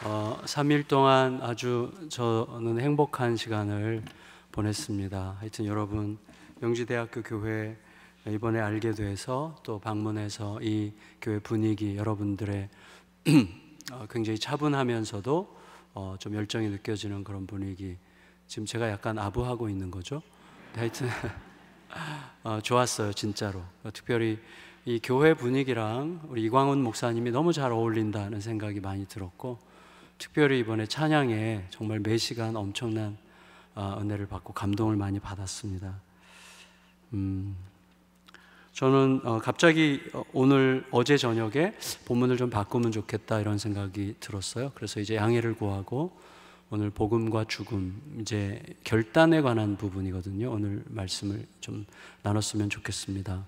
3일 동안 아주 저는 행복한 시간을 보냈습니다. 하여튼 여러분 명지대학교 교회 이번에 알게 돼서 또 방문해서 이 교회 분위기 여러분들의 굉장히 차분하면서도 좀 열정이 느껴지는 그런 분위기, 지금 제가 약간 아부하고 있는 거죠. 하여튼 좋았어요 진짜로. 특별히 이 교회 분위기랑 우리 이광훈 목사님이 너무 잘 어울린다는 생각이 많이 들었고, 특별히 이번에 찬양에 정말 매 시간 엄청난 은혜를 받고 감동을 많이 받았습니다. 저는 갑자기 어제 저녁에 본문을 좀 바꾸면 좋겠다 이런 생각이 들었어요. 그래서 이제 양해를 구하고 오늘 복음과 죽음, 이제 결단에 관한 부분이거든요. 오늘 말씀을 좀 나눴으면 좋겠습니다.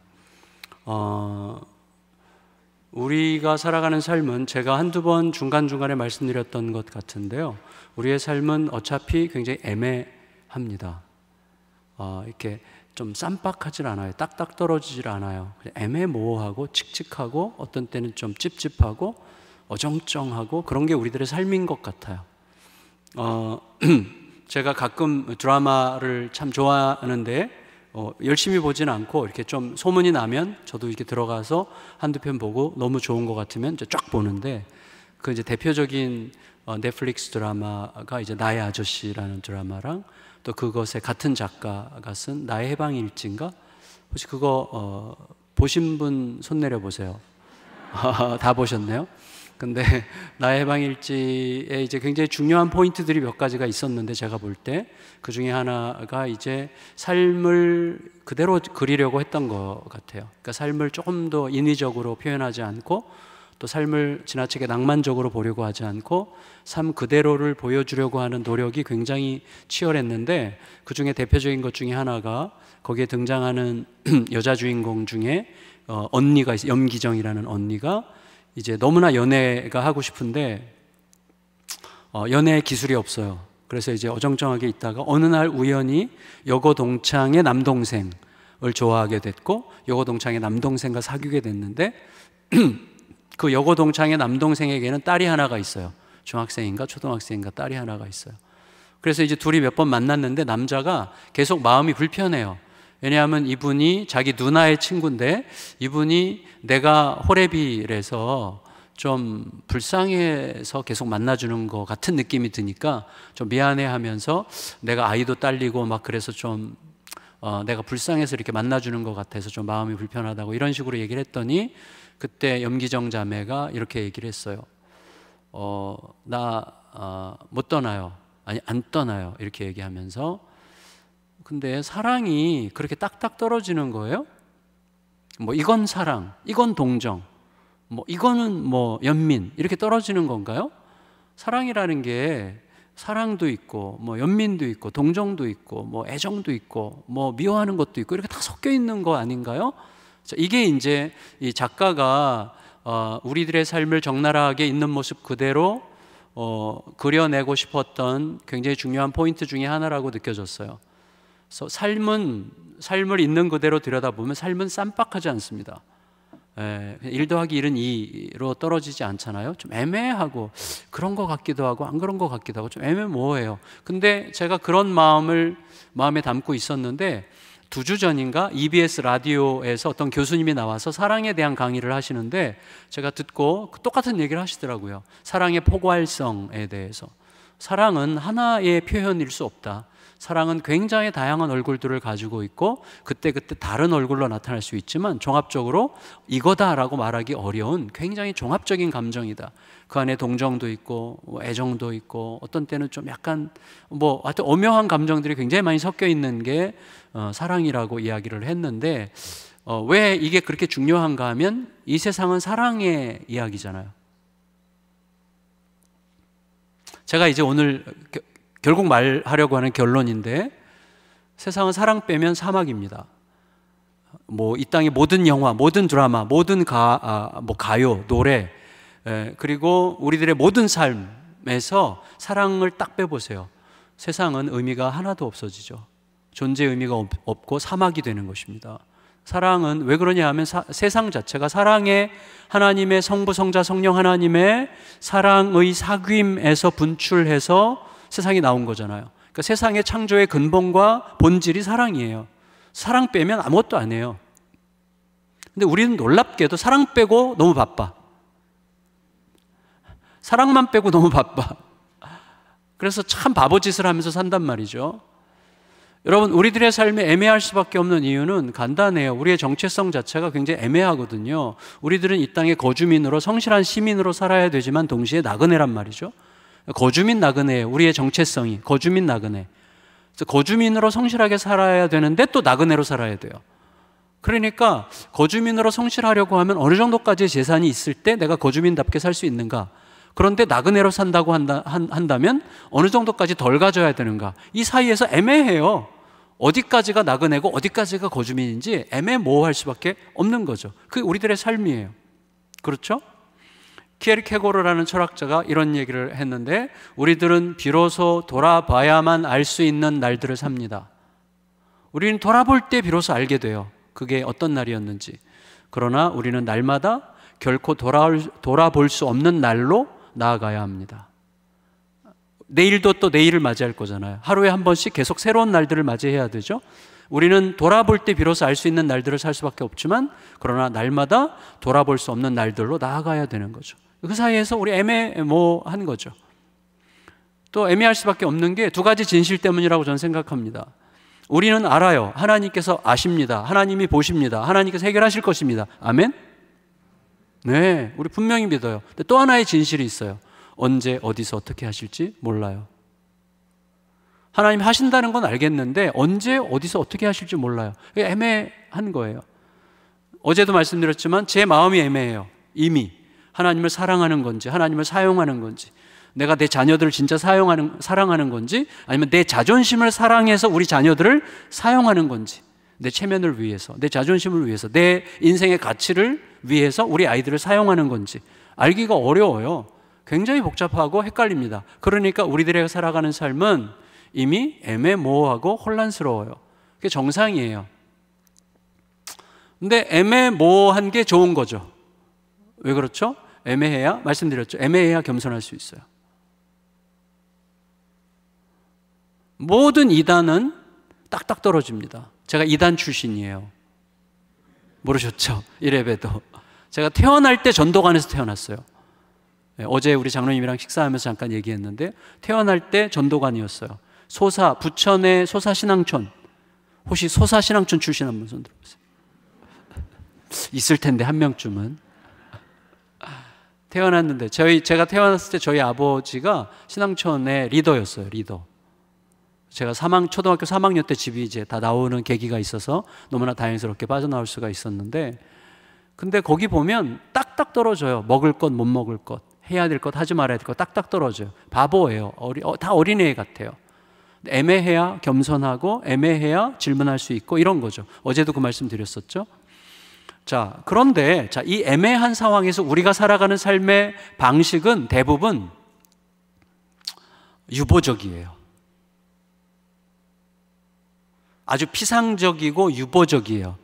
우리가 살아가는 삶은 제가 한두 번 중간중간에 말씀드렸던 것 같은데요, 우리의 삶은 어차피 굉장히 애매합니다. 이렇게 좀 쌈박하질 않아요. 딱딱 떨어지질 않아요. 애매모호하고 칙칙하고 어떤 때는 좀 찝찝하고 어정쩡하고 그런 게 우리들의 삶인 것 같아요. 제가 가끔 드라마를 참 좋아하는데 열심히 보진 않고 이렇게 좀 소문이 나면 저도 이렇게 들어가서 한두 편 보고 너무 좋은 것 같으면 이제 쫙 보는데, 그 이제 대표적인 넷플릭스 드라마가 이제 나의 아저씨라는 드라마랑 또 그것의 같은 작가가 쓴 나의 해방일지인가? 혹시 그거 보신 분 손 내려 보세요. 다 보셨네요. 근데 나의 해방일지에 이제 굉장히 중요한 포인트들이 몇 가지가 있었는데, 제가 볼 때 그 중에 하나가 이제 삶을 그대로 그리려고 했던 것 같아요. 그러니까 삶을 조금 더 인위적으로 표현하지 않고, 또 삶을 지나치게 낭만적으로 보려고 하지 않고 삶 그대로를 보여주려고 하는 노력이 굉장히 치열했는데, 그 중에 대표적인 것 중에 하나가 거기에 등장하는 여자 주인공 중에 언니가 있어요. 염기정이라는 언니가 이제 너무나 연애가 하고 싶은데 연애 기술이 없어요. 그래서 이제 어정쩡하게 있다가 어느 날 우연히 여고 동창의 남동생을 좋아하게 됐고, 여고 동창의 남동생과 사귀게 됐는데 그 여고 동창의 남동생에게는 딸이 하나가 있어요. 중학생인가 초등학생인가 딸이 하나가 있어요. 그래서 이제 둘이 몇 번 만났는데 남자가 계속 마음이 불편해요. 왜냐하면 이분이 자기 누나의 친구인데 이분이 내가 호래비라서 좀 불쌍해서 계속 만나주는 것 같은 느낌이 드니까 좀 미안해하면서 내가 아이도 딸리고 막 그래서 좀 내가 불쌍해서 이렇게 만나주는 것 같아서 좀 마음이 불편하다고 이런 식으로 얘기를 했더니, 그때 염기정 자매가 이렇게 얘기를 했어요. 나 못 떠나요. 아니 안 떠나요. 이렇게 얘기하면서, 근데 사랑이 그렇게 딱딱 떨어지는 거예요? 뭐 이건 사랑, 이건 동정, 뭐 이거는 뭐 연민, 이렇게 떨어지는 건가요? 사랑이라는 게 사랑도 있고 뭐 연민도 있고 동정도 있고 뭐 애정도 있고 뭐 미워하는 것도 있고 이렇게 다 섞여 있는 거 아닌가요? 자, 이게 이제 이 작가가 우리들의 삶을 적나라하게 있는 모습 그대로 그려내고 싶었던 굉장히 중요한 포인트 중에 하나라고 느껴졌어요. 그래서 삶을 있는 그대로 들여다보면 삶은 쌈박하지 않습니다. 1 더하기 1은 2로 떨어지지 않잖아요. 좀 애매하고 그런 것 같기도 하고 안 그런 것 같기도 하고 좀 애매모호해요. 근데 제가 그런 마음에 담고 있었는데 2주 전인가 EBS 라디오에서 어떤 교수님이 나와서 사랑에 대한 강의를 하시는데 제가 듣고 똑같은 얘기를 하시더라고요. 사랑의 포괄성에 대해서. 사랑은 하나의 표현일 수 없다. 사랑은 굉장히 다양한 얼굴들을 가지고 있고 그때그때 다른 얼굴로 나타날 수 있지만 종합적으로 이거다라고 말하기 어려운 굉장히 종합적인 감정이다. 그 안에 동정도 있고 애정도 있고 어떤 때는 좀 약간 하여튼 오묘한 감정들이 굉장히 많이 섞여 있는 게 사랑이라고 이야기를 했는데, 왜 이게 그렇게 중요한가 하면 이 세상은 사랑의 이야기잖아요. 제가 이제 오늘 결국 말하려고 하는 결론인데, 세상은 사랑 빼면 사막입니다. 이 땅의 모든 영화, 모든 드라마, 모든 가요, 노래, 그리고 우리들의 모든 삶에서 사랑을 딱 빼보세요. 세상은 의미가 하나도 없어지죠. 존재의 의미가 없고 사막이 되는 것입니다. 사랑은 왜 그러냐 하면 세상 자체가 사랑의 하나님의 성부, 성자, 성령 하나님의 사랑의 사귐에서 분출해서 세상이 나온 거잖아요. 그러니까 세상의 창조의 근본과 본질이 사랑이에요. 사랑 빼면 아무것도 안 해요. 근데 우리는 놀랍게도 사랑 빼고 너무 바빠. 사랑만 빼고 너무 바빠. 그래서 참 바보짓을 하면서 산단 말이죠. 여러분, 우리들의 삶이 애매할 수밖에 없는 이유는 간단해요. 우리의 정체성 자체가 굉장히 애매하거든요. 우리들은 이 땅의 거주민으로, 성실한 시민으로 살아야 되지만 동시에 나그네란 말이죠. 거주민 나그네예요. 우리의 정체성이 거주민 나그네. 그래서 거주민으로 성실하게 살아야 되는데 또 나그네로 살아야 돼요. 그러니까 거주민으로 성실하려고 하면 어느 정도까지의 재산이 있을 때 내가 거주민답게 살 수 있는가? 그런데 나그네로 산다고 한다면 어느 정도까지 덜 가져야 되는가? 이 사이에서 애매해요. 어디까지가 나그네고 어디까지가 거주민인지 애매모호할 수밖에 없는 거죠. 그게 우리들의 삶이에요. 그렇죠? 키에르케고르라는 철학자가 이런 얘기를 했는데, 우리들은 비로소 돌아봐야만 알 수 있는 날들을 삽니다. 우리는 돌아볼 때 비로소 알게 돼요. 그게 어떤 날이었는지. 그러나 우리는 날마다 결코 돌아볼 수 없는 날로 나아가야 합니다. 내일도 또 내일을 맞이할 거잖아요. 하루에 한 번씩 계속 새로운 날들을 맞이해야 되죠. 우리는 돌아볼 때 비로소 알 수 있는 날들을 살 수밖에 없지만, 그러나 날마다 돌아볼 수 없는 날들로 나아가야 되는 거죠. 그 사이에서 우리 애매모호한 거죠. 또 애매할 수밖에 없는 게 두 가지 진실 때문이라고 저는 생각합니다. 우리는 알아요. 하나님께서 아십니다. 하나님이 보십니다. 하나님께서 해결하실 것입니다. 아멘? 네, 우리 분명히 믿어요. 근데 또 하나의 진실이 있어요. 언제, 어디서, 어떻게 하실지 몰라요. 하나님 하신다는 건 알겠는데 언제, 어디서, 어떻게 하실지 몰라요. 그게 애매한 거예요. 어제도 말씀드렸지만 제 마음이 애매해요. 이미 하나님을 사랑하는 건지, 하나님을 사용하는 건지, 내가 내 자녀들을 진짜 사랑하는 건지, 아니면 내 자존심을 사랑해서 우리 자녀들을 사용하는 건지, 내 체면을 위해서, 내 자존심을 위해서, 내 인생의 가치를 위해서 우리 아이들을 사용하는 건지 알기가 어려워요. 굉장히 복잡하고 헷갈립니다. 그러니까 우리들의 살아가는 삶은 이미 애매모호하고 혼란스러워요. 그게 정상이에요. 근데 애매모호한 게 좋은 거죠. 왜 그렇죠? 애매해야, 말씀드렸죠, 애매해야 겸손할 수 있어요. 모든 이단은 딱딱 떨어집니다. 제가 이단 출신이에요. 모르셨죠? 이래봬도 제가 태어날 때 전도관에서 태어났어요. 어제 우리 장로님이랑 식사하면서 잠깐 얘기했는데, 태어날 때 전도관이었어요. 부천의 소사신앙촌. 혹시 소사신앙촌 출신 한 분 손 들어보세요. 있을 텐데 한 명쯤은. 태어났는데 제가 태어났을 때 저희 아버지가 신앙촌의 리더였어요. 리더. 제가 초등학교 3학년 때 집이 이제 다 나오는 계기가 있어서 너무나 다행스럽게 빠져나올 수가 있었는데, 근데 거기 보면 딱딱 떨어져요. 먹을 것, 못 먹을 것, 해야 될 것, 하지 말아야 될 것 딱딱 떨어져요. 바보예요. 다 어린애 같아요. 애매해야 겸손하고, 애매해야 질문할 수 있고, 이런 거죠. 어제도 그 말씀 드렸었죠. 자, 그런데 이 애매한 상황에서 우리가 살아가는 삶의 방식은 대부분 유보적이에요. 아주 피상적이고 유보적이에요.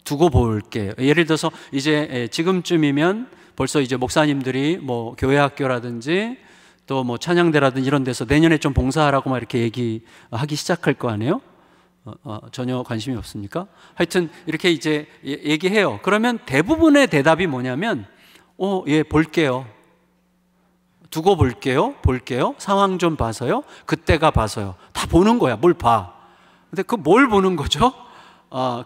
두고 볼게요. 예를 들어서 이제 지금쯤이면 벌써 이제 목사님들이 뭐 교회 학교라든지 또 뭐 찬양대라든지 이런 데서 내년에 좀 봉사하라고 막 이렇게 얘기하기 시작할 거 아니에요? 전혀 관심이 없습니까? 하여튼 이렇게 이제 얘기해요. 그러면 대부분의 대답이 뭐냐면, 예, 볼게요. 두고 볼게요. 상황 좀 봐서요. 그때가 봐서요. 다 보는 거야. 뭘 봐. 근데 뭘 보는 거죠?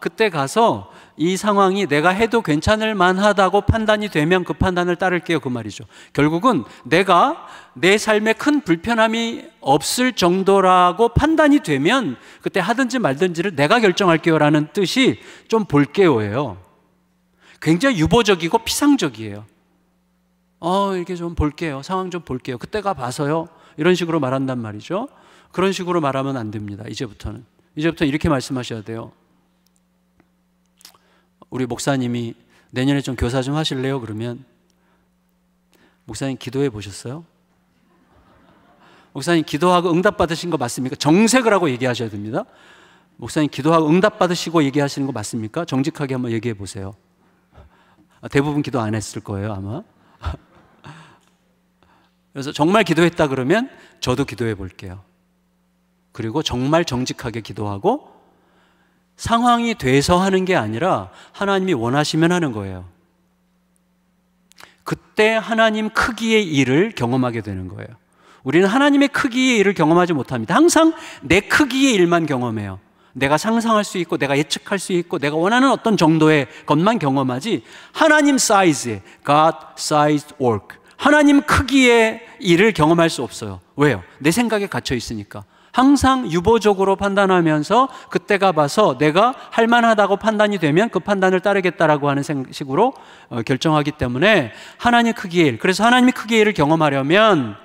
그때 가서 이 상황이 내가 해도 괜찮을 만하다고 판단이 되면 그 판단을 따를게요, 그 말이죠. 결국은 내가 내 삶에 큰 불편함이 없을 정도라고 판단이 되면 그때 하든지 말든지를 내가 결정할게요 라는 뜻이 좀 볼게요예요. 굉장히 유보적이고 피상적이에요. 이렇게 좀 볼게요. 상황 좀 볼게요. 그때가 봐서요. 이런 식으로 말한단 말이죠. 그런 식으로 말하면 안 됩니다. 이제부터는 이렇게 말씀하셔야 돼요. 우리 목사님이 내년에 좀 교사 좀 하실래요? 그러면 목사님 기도해 보셨어요? 목사님 기도하고 응답 받으신 거 맞습니까? 정색을 하고 얘기하셔야 됩니다. 목사님 기도하고 응답 받으시고 얘기하시는 거 맞습니까? 정직하게 한번 얘기해 보세요. 대부분 기도 안 했을 거예요, 아마. 그래서 정말 기도했다 그러면 저도 기도해 볼게요. 그리고 정말 정직하게 기도하고 상황이 돼서 하는 게 아니라 하나님이 원하시면 하는 거예요. 그때 하나님 크기의 일을 경험하게 되는 거예요. 우리는 하나님의 크기의 일을 경험하지 못합니다. 항상 내 크기의 일만 경험해요. 내가 상상할 수 있고 내가 예측할 수 있고 내가 원하는 어떤 정도의 것만 경험하지, 하나님 사이즈의 God-sized work, 하나님 크기의 일을 경험할 수 없어요. 왜요? 내 생각에 갇혀 있으니까. 항상 유보적으로 판단하면서 그때가 봐서 내가 할만하다고 판단이 되면 그 판단을 따르겠다라고 하는 식으로 결정하기 때문에 하나님 크기의 일, 그래서 하나님의 크기의 일을 경험하려면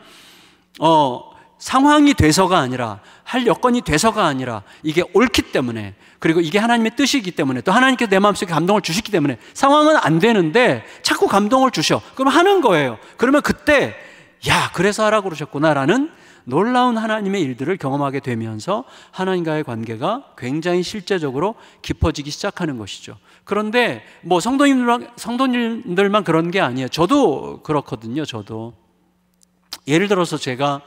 상황이 돼서가 아니라, 할 여건이 돼서가 아니라 이게 옳기 때문에, 그리고 이게 하나님의 뜻이기 때문에, 또 하나님께서 내 마음속에 감동을 주시기 때문에 상황은 안 되는데 자꾸 감동을 주셔. 그럼 하는 거예요. 그러면 그때 야, 그래서 하라고 그러셨구나라는 놀라운 하나님의 일들을 경험하게 되면서 하나님과의 관계가 굉장히 실제적으로 깊어지기 시작하는 것이죠. 그런데 뭐 성도님들만 그런 게 아니에요. 저도 그렇거든요. 저도 예를 들어서 제가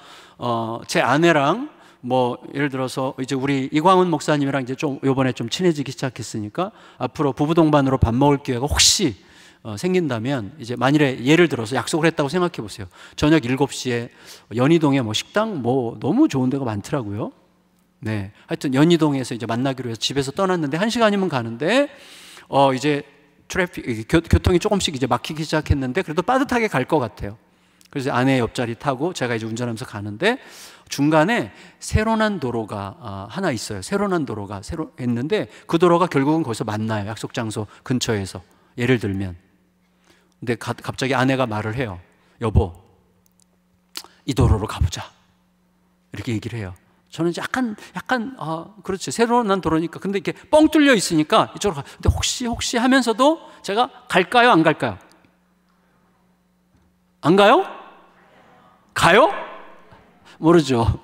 제 아내랑 뭐 예를 들어서 이제 우리 이광훈 목사님이랑 이제 좀 요번에 좀 친해지기 시작했으니까 앞으로 부부 동반으로 밥 먹을 기회가 혹시 생긴다면, 이제 만일에 예를 들어서 약속을 했다고 생각해 보세요. 저녁 7시에 연희동에 뭐 식당 뭐 너무 좋은 데가 많더라고요. 네, 하여튼 연희동에서 이제 만나기로 해서 집에서 떠났는데 1시간이면 가는데 이제 교통이 조금씩 이제 막히기 시작했는데 그래도 빠듯하게 갈 것 같아요. 그래서 아내 옆자리 타고 제가 이제 운전하면서 가는데 중간에 세로 난 도로가 하나 있어요. 세로 난 도로가 새로 했는데 그 도로가 결국은 거기서 만나요. 약속 장소 근처에서. 예를 들면. 근데 갑자기 아내가 말을 해요. 여보, 이 도로로 가보자. 이렇게 얘기를 해요. 저는 약간 그렇죠. 새로 난 도로니까. 근데 이렇게 뻥 뚫려 있으니까 이쪽으로 가. 근데 혹시 하면서도 제가 갈까요? 안 갈까요? 안 가요? 가요? 모르죠.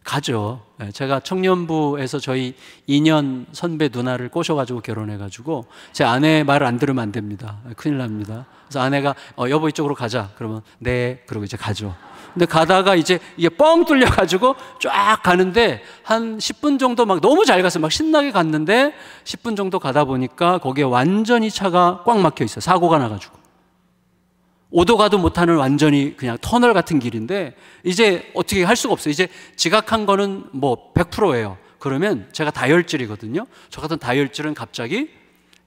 가죠. 제가 청년부에서 저희 2년 선배 누나를 꼬셔가지고 결혼해가지고 제 아내 말을 안 들으면 안 됩니다. 큰일 납니다. 그래서 아내가 여보 이쪽으로 가자. 그러면 네. 그러고 이제 가죠. 근데 가다가 이제 이게 뻥 뚫려가지고 쫙 가는데 한 10분 정도 막 너무 잘 갔어요. 막 신나게 갔는데 10분 정도 가다 보니까 거기에 완전히 차가 꽉 막혀 있어요. 사고가 나가지고. 오도 가도 못하는 완전히 그냥 터널 같은 길인데 이제 어떻게 할 수가 없어요. 이제 지각한 거는 뭐 100%예요. 그러면 제가 다혈질이거든요. 저 같은 다혈질은 갑자기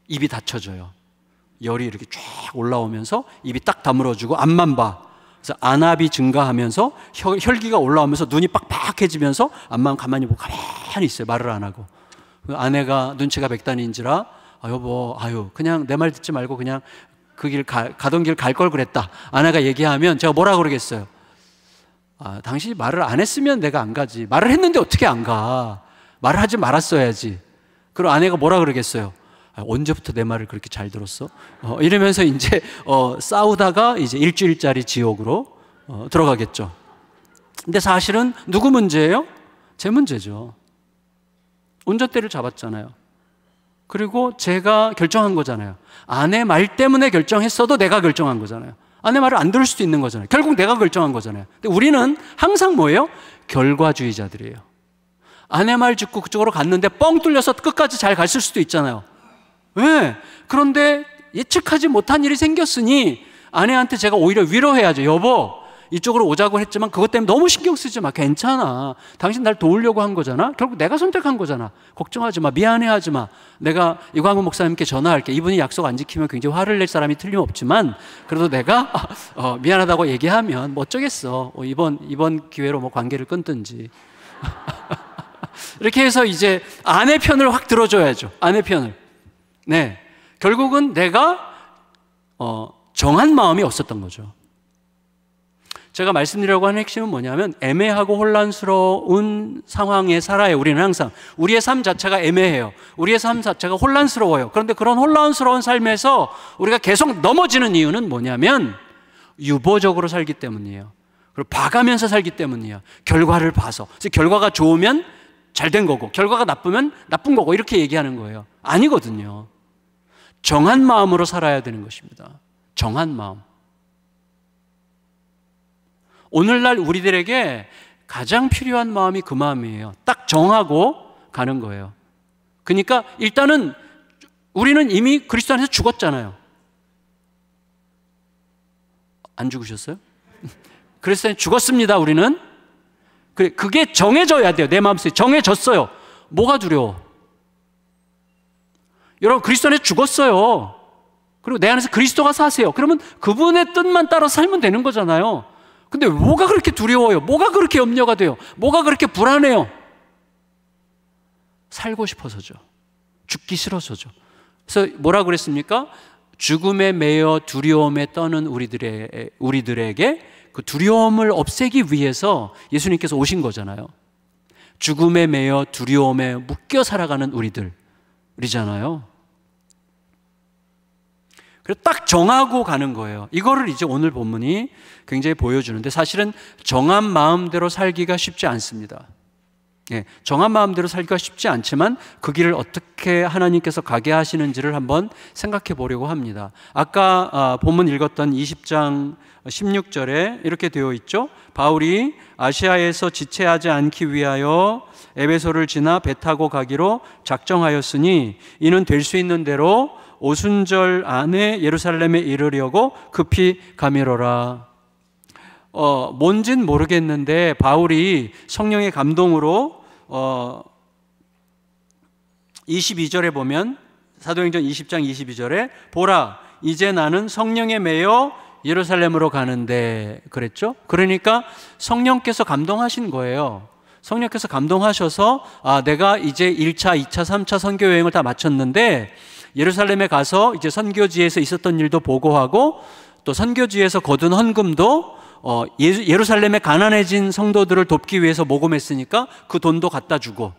입이 닫혀져요. 열이 이렇게 쫙 올라오면서 입이 딱 다물어지고 앞만 봐. 그래서 안압이 증가하면서 혈기가 올라오면서 눈이 빡빡해지면서 앞만 가만히 보고 가만히 있어요. 말을 안 하고. 아내가 눈치가 백단인지라 여보 그냥 내 말 듣지 말고 그냥 그 길 가던 길 갈 걸 그랬다. 아내가 얘기하면 제가 뭐라 그러겠어요? 당신이 말을 안 했으면 내가 안 가지. 말을 했는데 어떻게 안 가? 말을 하지 말았어야지. 그럼 아내가 뭐라 그러겠어요? 언제부터 내 말을 그렇게 잘 들었어? 이러면서 이제 싸우다가 이제 일주일짜리 지옥으로 들어가겠죠. 근데 사실은 누구 문제예요? 제 문제죠. 운전대를 잡았잖아요. 그리고 제가 결정한 거잖아요. 아내 말 때문에 결정했어도 내가 결정한 거잖아요. 아내 말을 안 들을 수도 있는 거잖아요. 결국 내가 결정한 거잖아요. 근데 우리는 항상 뭐예요? 결과주의자들이에요. 아내 말 듣고 그쪽으로 갔는데 뻥 뚫려서 끝까지 잘 갔을 수도 있잖아요. 왜? 그런데 예측하지 못한 일이 생겼으니 아내한테 제가 오히려 위로해야죠. 여보, 이쪽으로 오자고 했지만 그것 때문에 너무 신경 쓰지 마. 괜찮아. 당신 날 도우려고 한 거잖아. 결국 내가 선택한 거잖아. 걱정하지 마. 미안해하지 마. 내가 이광훈 목사님께 전화할게. 이분이 약속 안 지키면 굉장히 화를 낼 사람이 틀림없지만 그래도 내가 미안하다고 얘기하면 뭐 어쩌겠어. 이번 기회로 뭐 관계를 끊든지. 이렇게 해서 이제 아내 편을 확 들어줘야죠. 아내 편을. 네. 결국은 내가 정한 마음이 없었던 거죠. 제가 말씀드리려고 하는 핵심은 뭐냐면 애매하고 혼란스러운 상황에 살아요. 우리는 항상 우리의 삶 자체가 애매해요. 우리의 삶 자체가 혼란스러워요. 그런데 그런 혼란스러운 삶에서 우리가 계속 넘어지는 이유는 뭐냐면 유보적으로 살기 때문이에요. 그리고 봐가면서 살기 때문이에요. 결과를 봐서. 그래서 결과가 좋으면 잘 된 거고 결과가 나쁘면 나쁜 거고 이렇게 얘기하는 거예요. 아니거든요. 정한 마음으로 살아야 되는 것입니다. 정한 마음. 오늘날 우리들에게 가장 필요한 마음이 그 마음이에요. 딱 정하고 가는 거예요. 그러니까 일단은 우리는 이미 그리스도 안에서 죽었잖아요. 안 죽으셨어요? 그리스도 안에 죽었습니다. 우리는. 그게 정해져야 돼요. 내 마음속에 정해졌어요. 뭐가 두려워? 여러분 그리스도 안에 죽었어요. 그리고 내 안에서 그리스도가 사세요. 그러면 그분의 뜻만 따라 살면 되는 거잖아요. 근데 뭐가 그렇게 두려워요? 뭐가 그렇게 염려가 돼요? 뭐가 그렇게 불안해요? 살고 싶어서죠. 죽기 싫어서죠. 그래서 뭐라고 그랬습니까? 죽음에 매여 두려움에 떠는 우리들에게 그 두려움을 없애기 위해서 예수님께서 오신 거잖아요. 죽음에 매여 두려움에 묶여 살아가는 우리들이잖아요. 그래서 딱 정하고 가는 거예요. 이거를 이제 오늘 본문이 굉장히 보여주는데 사실은 정한 마음대로 살기가 쉽지 않습니다. 예, 정한 마음대로 살기가 쉽지 않지만 그 길을 어떻게 하나님께서 가게 하시는지를 한번 생각해 보려고 합니다. 아까 본문 읽었던 20장 16절에 이렇게 되어 있죠. 바울이 아시아에서 지체하지 않기 위하여 에베소를 지나 배 타고 가기로 작정하였으니 이는 될 수 있는 대로 오순절 안에 예루살렘에 이르려고 급히 가미로라. 뭔진 모르겠는데 바울이 성령의 감동으로 22절에 보면 사도행전 20장 22절에 보라 이제 나는 성령에 매여 예루살렘으로 가는데 그랬죠. 그러니까 성령께서 감동하신 거예요. 성령께서 감동하셔서 내가 이제 1차, 2차, 3차 선교 여행을 다 마쳤는데 예루살렘에 가서 이제 선교지에서 있었던 일도 보고하고 또 선교지에서 거둔 헌금도 예루살렘에 가난해진 성도들을 돕기 위해서 모금했으니까 그 돈도 갖다 주고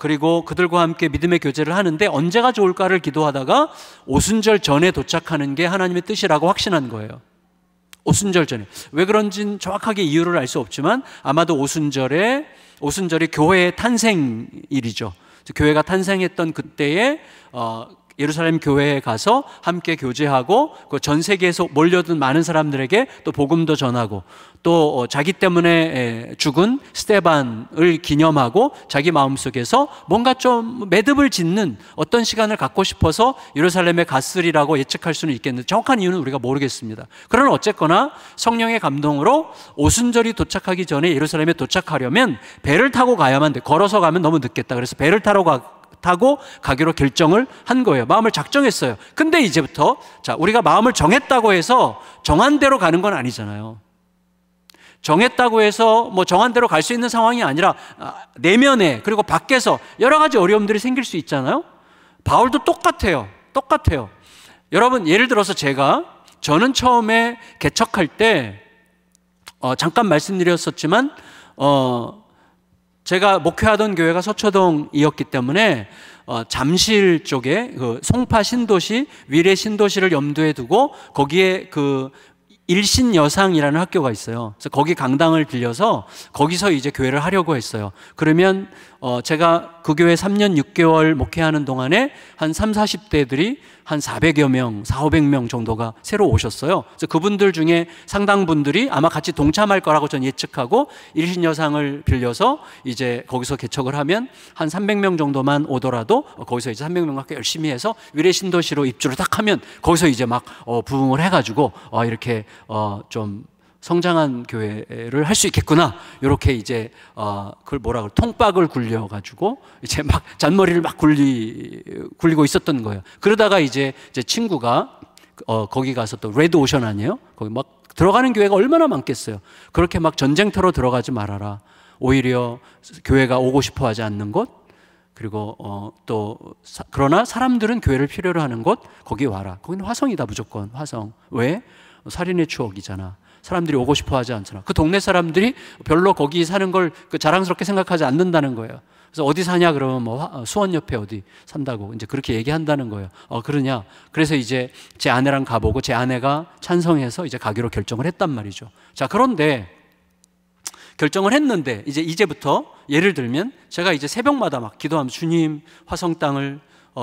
그리고 그들과 함께 믿음의 교제를 하는데 언제가 좋을까를 기도하다가 오순절 전에 도착하는 게 하나님의 뜻이라고 확신한 거예요. 오순절 전에. 왜 그런지는 정확하게 이유를 알 수 없지만 아마도 오순절이 교회의 탄생일이죠. 교회가 탄생했던 그때에 예루살렘 교회에 가서 함께 교제하고 그 전 세계에서 몰려든 많은 사람들에게 또 복음도 전하고 또 자기 때문에 죽은 스데반을 기념하고 자기 마음속에서 뭔가 좀 매듭을 짓는 어떤 시간을 갖고 싶어서 예루살렘에 갔으리라고 예측할 수는 있겠는데 정확한 이유는 우리가 모르겠습니다. 그러나 어쨌거나 성령의 감동으로 오순절이 도착하기 전에 예루살렘에 도착하려면 배를 타고 가야만 돼. 걸어서 가면 너무 늦겠다. 그래서 배를 타고 가기로 결정을 한 거예요. 마음을 작정했어요. 근데 이제부터 우리가 마음을 정했다고 해서 정한 대로 가는 건 아니잖아요. 정했다고 해서 정한 대로 갈 수 있는 상황이 아니라 내면에 그리고 밖에서 여러 가지 어려움들이 생길 수 있잖아요. 바울도 똑같아요. 여러분 예를 들어서 저는 처음에 개척할 때 잠깐 말씀드렸었지만 제가 목회하던 교회가 서초동이었기 때문에 잠실 쪽에 그 송파 신도시, 위례 신도시를 염두에 두고 거기에 그 일신여상이라는 학교가 있어요. 그래서 거기 강당을 빌려서 거기서 이제 교회를 하려고 했어요. 그러면 제가 그 교회 3년 6개월 목회하는 동안에 한 30, 40대들이 한 400여 명, 400~500명 정도가 새로 오셨어요. 그래서 그분들 중에 상당 분들이 아마 같이 동참할 거라고 전 예측하고 일신여상을 빌려서 이제 거기서 개척을 하면 한 300명 정도만 오더라도 거기서 이제 300명과 열심히 해서 위례 신도시로 입주를 딱 하면 거기서 이제 막 부흥을 해가지고 이렇게 좀 성장한 교회를 할 수 있겠구나. 이렇게 이제 그걸 통박을 굴려가지고 이제 막 잔머리를 막 굴리고 있었던 거예요. 그러다가 이제 제 친구가 거기 가서 또 레드 오션 아니에요? 거기 막 들어가는 교회가 얼마나 많겠어요. 그렇게 막 전쟁터로 들어가지 말아라. 오히려 교회가 오고 싶어하지 않는 곳, 그리고 그러나 사람들은 교회를 필요로 하는 곳, 거기 와라. 거기는 화성이다 무조건. 화성. 왜? 살인의 추억이잖아. 사람들이 오고 싶어 하지 않잖아. 그 동네 사람들이 별로 거기 사는 걸 자랑스럽게 생각하지 않는다는 거예요. 그래서 어디 사냐 그러면 수원 옆에 어디 산다고 이제 그렇게 얘기한다는 거예요. 그러냐. 그래서 이제 제 아내랑 가보고 제 아내가 찬성해서 이제 가기로 결정을 했단 말이죠. 자, 그런데 결정을 했는데 이제부터 예를 들면 제가 이제 새벽마다 막 기도하면 주님 화성 땅을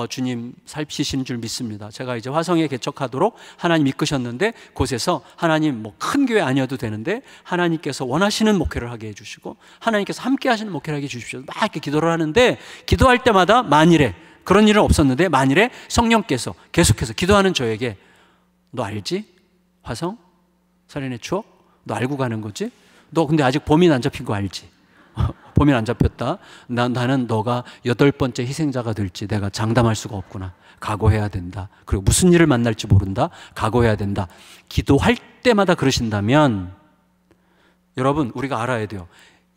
주님 살피시는 줄 믿습니다. 제가 이제 화성에 개척하도록 하나님 이끄셨는데 곳에서 하나님 뭐 큰 교회 아니어도 되는데 하나님께서 원하시는 목회를 하게 해주시고 하나님께서 함께 하시는 목회를 하게 해주십시오. 막 이렇게 기도를 하는데 기도할 때마다 만일에 그런 일은 없었는데 만일에 성령께서 계속해서 기도하는 저에게 너 알지? 화성? 살인의 추억? 너 알고 가는 거지? 너 근데 아직 범인 안 잡힌 거 알지? 범인 안 잡혔다. 나는 너가 8번째 희생자가 될지 내가 장담할 수가 없구나. 각오해야 된다. 그리고 무슨 일을 만날지 모른다. 각오해야 된다. 기도할 때마다 그러신다면 여러분 우리가 알아야 돼요.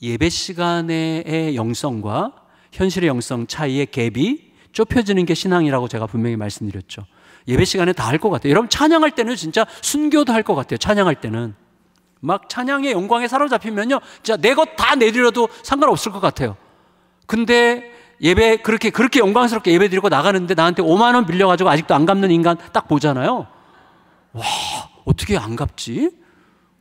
예배 시간의 영성과 현실의 영성 차이의 갭이 좁혀지는 게 신앙이라고 제가 분명히 말씀드렸죠. 예배 시간에 다 할 것 같아요. 여러분 찬양할 때는 진짜 순교도 할 것 같아요. 찬양할 때는 막 찬양의 영광에 사로잡히면요 진짜 내 것 다 내드려도 상관없을 것 같아요. 근데 예배 그렇게 영광스럽게 예배 드리고 나가는데 나한테 5만 원 빌려가지고 아직도 안 갚는 인간 딱 보잖아요. 와 어떻게 안 갚지?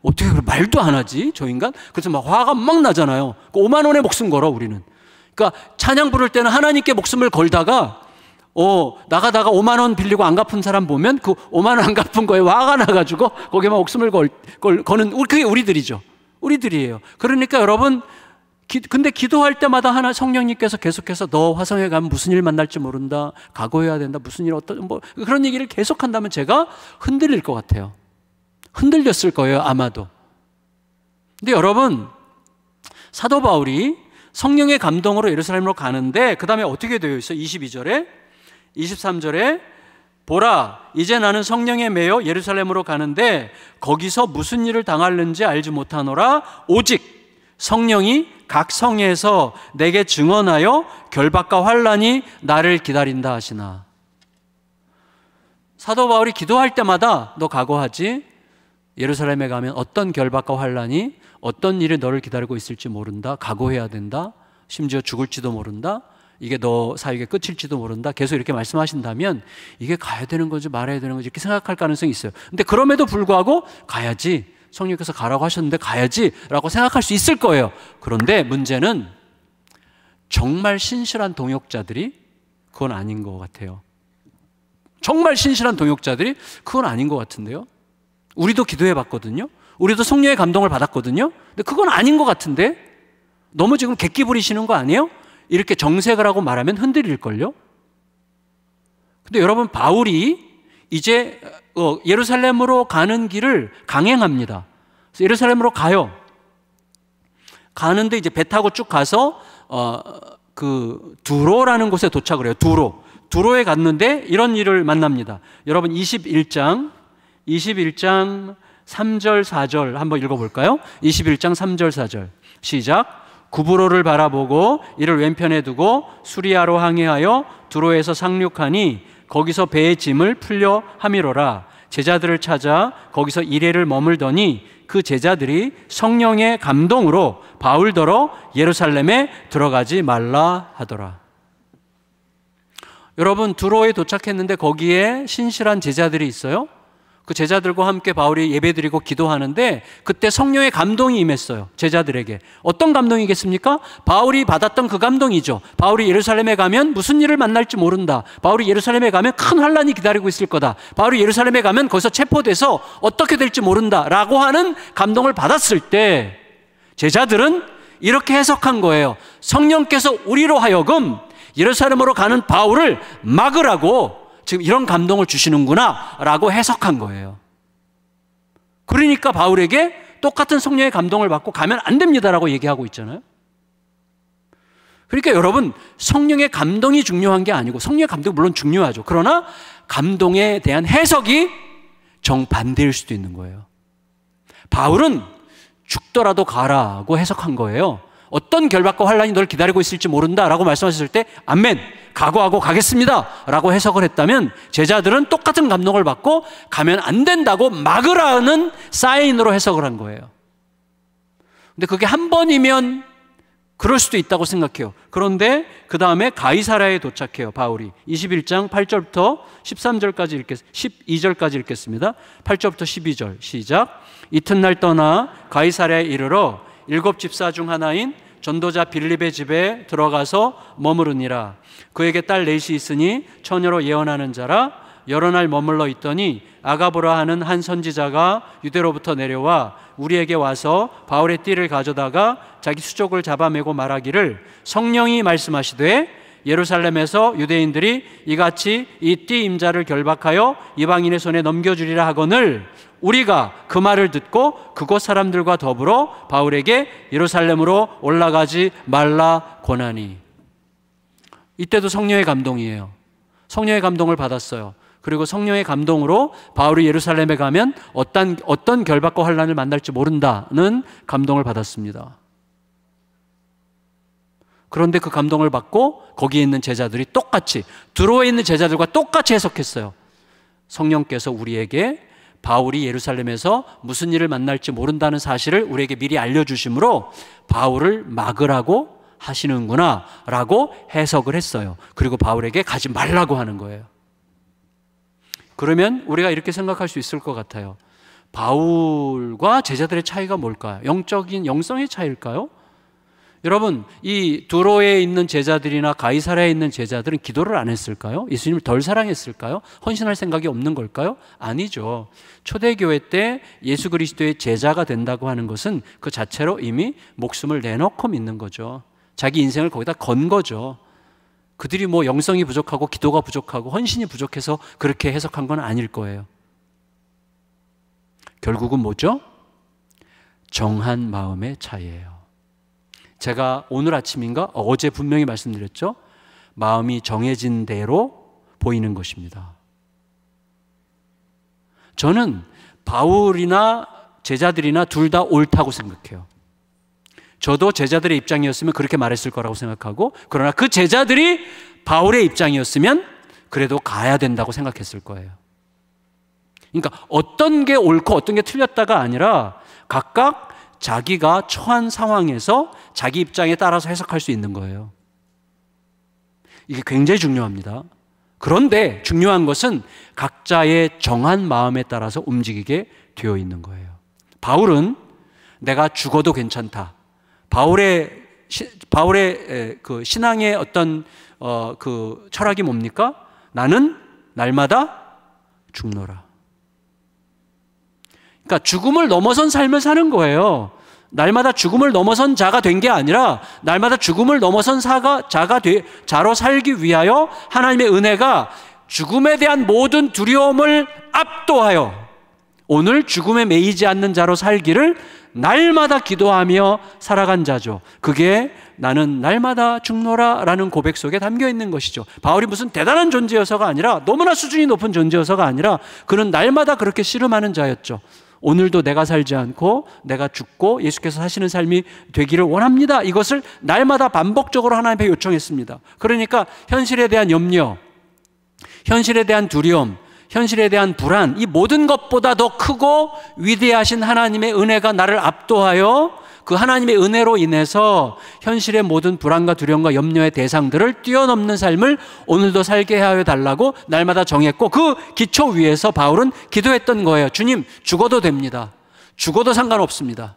어떻게 말도 안 하지 저 인간? 그래서 막 화가 막 나잖아요. 5만 원에 목숨 걸어 우리는. 그러니까 찬양 부를 때는 하나님께 목숨을 걸다가 나가다가 5만 원 빌리고 안 갚은 사람 보면 그 5만 원 안 갚은 거에 화가 나가지고 거기에만 목숨을 거는 그게 우리들이죠. 우리들이에요. 그러니까 여러분 근데 기도할 때마다 성령님께서 계속해서 너 화성에 가면 무슨 일 만날지 모른다. 각오해야 된다. 무슨 일 그런 얘기를 계속한다면 제가 흔들릴 것 같아요. 흔들렸을 거예요 아마도. 근데 여러분 사도 바울이 성령의 감동으로 예루살렘으로 가는데 그 다음에 어떻게 되어 있어요? 22절에 23절에 보라 이제 나는 성령에 매여 예루살렘으로 가는데 거기서 무슨 일을 당할는지 알지 못하노라. 오직 성령이 각 성에서 내게 증언하여 결박과 환난이 나를 기다린다 하시나. 사도 바울이 기도할 때마다 너 각오하지? 예루살렘에 가면 어떤 결박과 환난이 어떤 일이 너를 기다리고 있을지 모른다. 각오해야 된다. 심지어 죽을지도 모른다. 이게 너 사역의 끝일지도 모른다. 계속 이렇게 말씀하신다면 이게 가야 되는 건지 말아야 되는 건지 이렇게 생각할 가능성이 있어요. 근데 그럼에도 불구하고 가야지. 성령께서 가라고 하셨는데 가야지 라고 생각할 수 있을 거예요. 그런데 문제는 정말 신실한 동역자들이 그건 아닌 것 같아요. 정말 신실한 동역자들이 그건 아닌 것 같은데요. 우리도 기도해 봤거든요. 우리도 성령의 감동을 받았거든요. 근데 그건 아닌 것 같은데 너무 지금 객기 부리시는 거 아니에요? 이렇게 정색을 하고 말하면 흔들릴걸요. 근데 여러분 바울이 이제 예루살렘으로 가는 길을 강행합니다. 그래서 예루살렘으로 가요. 가는데 이제 배 타고 쭉 가서 그 두로라는 곳에 도착을 해요. 두로에 갔는데 이런 일을 만납니다. 여러분 21장 3절 4절 한번 읽어볼까요? 21장 3절 4절 시작. 구브로를 바라보고 이를 왼편에 두고 수리아로 항해하여 두로에서 상륙하니 거기서 배의 짐을 풀려 함이로라. 제자들을 찾아 거기서 이레를 머물더니 그 제자들이 성령의 감동으로 바울더러 예루살렘에 들어가지 말라 하더라. 여러분 두로에 도착했는데 거기에 신실한 제자들이 있어요. 그 제자들과 함께 바울이 예배드리고 기도하는데 그때 성령의 감동이 임했어요. 제자들에게. 어떤 감동이겠습니까? 바울이 받았던 그 감동이죠. 바울이 예루살렘에 가면 무슨 일을 만날지 모른다. 바울이 예루살렘에 가면 큰 환난이 기다리고 있을 거다. 바울이 예루살렘에 가면 거기서 체포돼서 어떻게 될지 모른다 라고 하는 감동을 받았을 때 제자들은 이렇게 해석한 거예요. 성령께서 우리로 하여금 예루살렘으로 가는 바울을 막으라고 지금 이런 감동을 주시는구나 라고 해석한 거예요. 그러니까 바울에게 똑같은 성령의 감동을 받고 가면 안 됩니다 라고 얘기하고 있잖아요. 그러니까 여러분 성령의 감동이 중요한 게 아니고 성령의 감동이 물론 중요하죠. 그러나 감동에 대한 해석이 정반대일 수도 있는 거예요. 바울은 죽더라도 가라고 해석한 거예요. 어떤 결박과 환난이 널 기다리고 있을지 모른다라고 말씀하셨을 때 아멘, 각오하고 가겠습니다 라고 해석을 했다면 제자들은 똑같은 감동을 받고 가면 안 된다고 막으라는 사인으로 해석을 한 거예요. 근데 그게 한 번이면 그럴 수도 있다고 생각해요. 그런데 그 다음에 가이사랴에 도착해요. 바울이 21장 8절부터 13절까지 12절까지 읽겠습니다. 8절부터 12절 시작. 이튿날 떠나 가이사랴에 이르러 7 집사 중 하나인 전도자 빌립의 집에 들어가서 머무르니라. 그에게 딸 넷이 있으니 처녀로 예언하는 자라. 여러 날 머물러 있더니 아가보라 하는 한 선지자가 유대로부터 내려와 우리에게 와서 바울의 띠를 가져다가 자기 수족을 잡아매고 말하기를 성령이 말씀하시되 예루살렘에서 유대인들이 이같이 이 띠 임자를 결박하여 이방인의 손에 넘겨주리라 하거늘 우리가 그 말을 듣고 그곳 사람들과 더불어 바울에게 예루살렘으로 올라가지 말라 권하니. 이때도 성령의 감동이에요. 성령의 감동을 받았어요. 그리고 성령의 감동으로 바울이 예루살렘에 가면 어떤 결박과 환난을 만날지 모른다는 감동을 받았습니다. 그런데 그 감동을 받고 거기에 있는 제자들이 똑같이, 드로에 있는 제자들과 똑같이 해석했어요. 성령께서 우리에게 바울이 예루살렘에서 무슨 일을 만날지 모른다는 사실을 우리에게 미리 알려주심으로 바울을 막으라고 하시는구나 라고 해석을 했어요. 그리고 바울에게 가지 말라고 하는 거예요. 그러면 우리가 이렇게 생각할 수 있을 것 같아요. 바울과 제자들의 차이가 뭘까요? 영적인 영성의 차이일까요? 여러분, 이 두로에 있는 제자들이나 가이사랴에 있는 제자들은 기도를 안 했을까요? 예수님을 덜 사랑했을까요? 헌신할 생각이 없는 걸까요? 아니죠. 초대교회 때 예수 그리스도의 제자가 된다고 하는 것은 그 자체로 이미 목숨을 내놓고 믿는 거죠. 자기 인생을 거기다 건 거죠. 그들이 뭐 영성이 부족하고 기도가 부족하고 헌신이 부족해서 그렇게 해석한 건 아닐 거예요. 결국은 뭐죠? 정한 마음의 차이예요. 제가 오늘 아침인가 어제 분명히 말씀드렸죠. 마음이 정해진 대로 보이는 것입니다. 저는 바울이나 제자들이나 둘 다 옳다고 생각해요. 저도 제자들의 입장이었으면 그렇게 말했을 거라고 생각하고, 그러나 그 제자들이 바울의 입장이었으면 그래도 가야 된다고 생각했을 거예요. 그러니까 어떤 게 옳고 어떤 게 틀렸다가 아니라 각각 자기가 처한 상황에서 자기 입장에 따라서 해석할 수 있는 거예요. 이게 굉장히 중요합니다. 그런데 중요한 것은 각자의 정한 마음에 따라서 움직이게 되어 있는 거예요. 바울은 내가 죽어도 괜찮다. 바울의 그 신앙의 어떤 그 철학이 뭡니까? 나는 날마다 죽노라. 그러니까 죽음을 넘어선 삶을 사는 거예요. 날마다 죽음을 넘어선 자가 된 게 아니라 날마다 죽음을 넘어선 자로 살기 위하여 하나님의 은혜가 죽음에 대한 모든 두려움을 압도하여 오늘 죽음에 매이지 않는 자로 살기를 날마다 기도하며 살아간 자죠. 그게 나는 날마다 죽노라 라는 고백 속에 담겨 있는 것이죠. 바울이 무슨 대단한 존재여서가 아니라, 너무나 수준이 높은 존재여서가 아니라 그는 날마다 그렇게 씨름하는 자였죠. 오늘도 내가 살지 않고 내가 죽고 예수께서 사시는 삶이 되기를 원합니다. 이것을 날마다 반복적으로 하나님께 요청했습니다. 그러니까 현실에 대한 염려, 현실에 대한 두려움, 현실에 대한 불안, 이 모든 것보다 더 크고 위대하신 하나님의 은혜가 나를 압도하여 그 하나님의 은혜로 인해서 현실의 모든 불안과 두려움과 염려의 대상들을 뛰어넘는 삶을 오늘도 살게 하여 달라고 날마다 정했고, 그 기초 위에서 바울은 기도했던 거예요. 주님, 죽어도 됩니다. 죽어도 상관없습니다.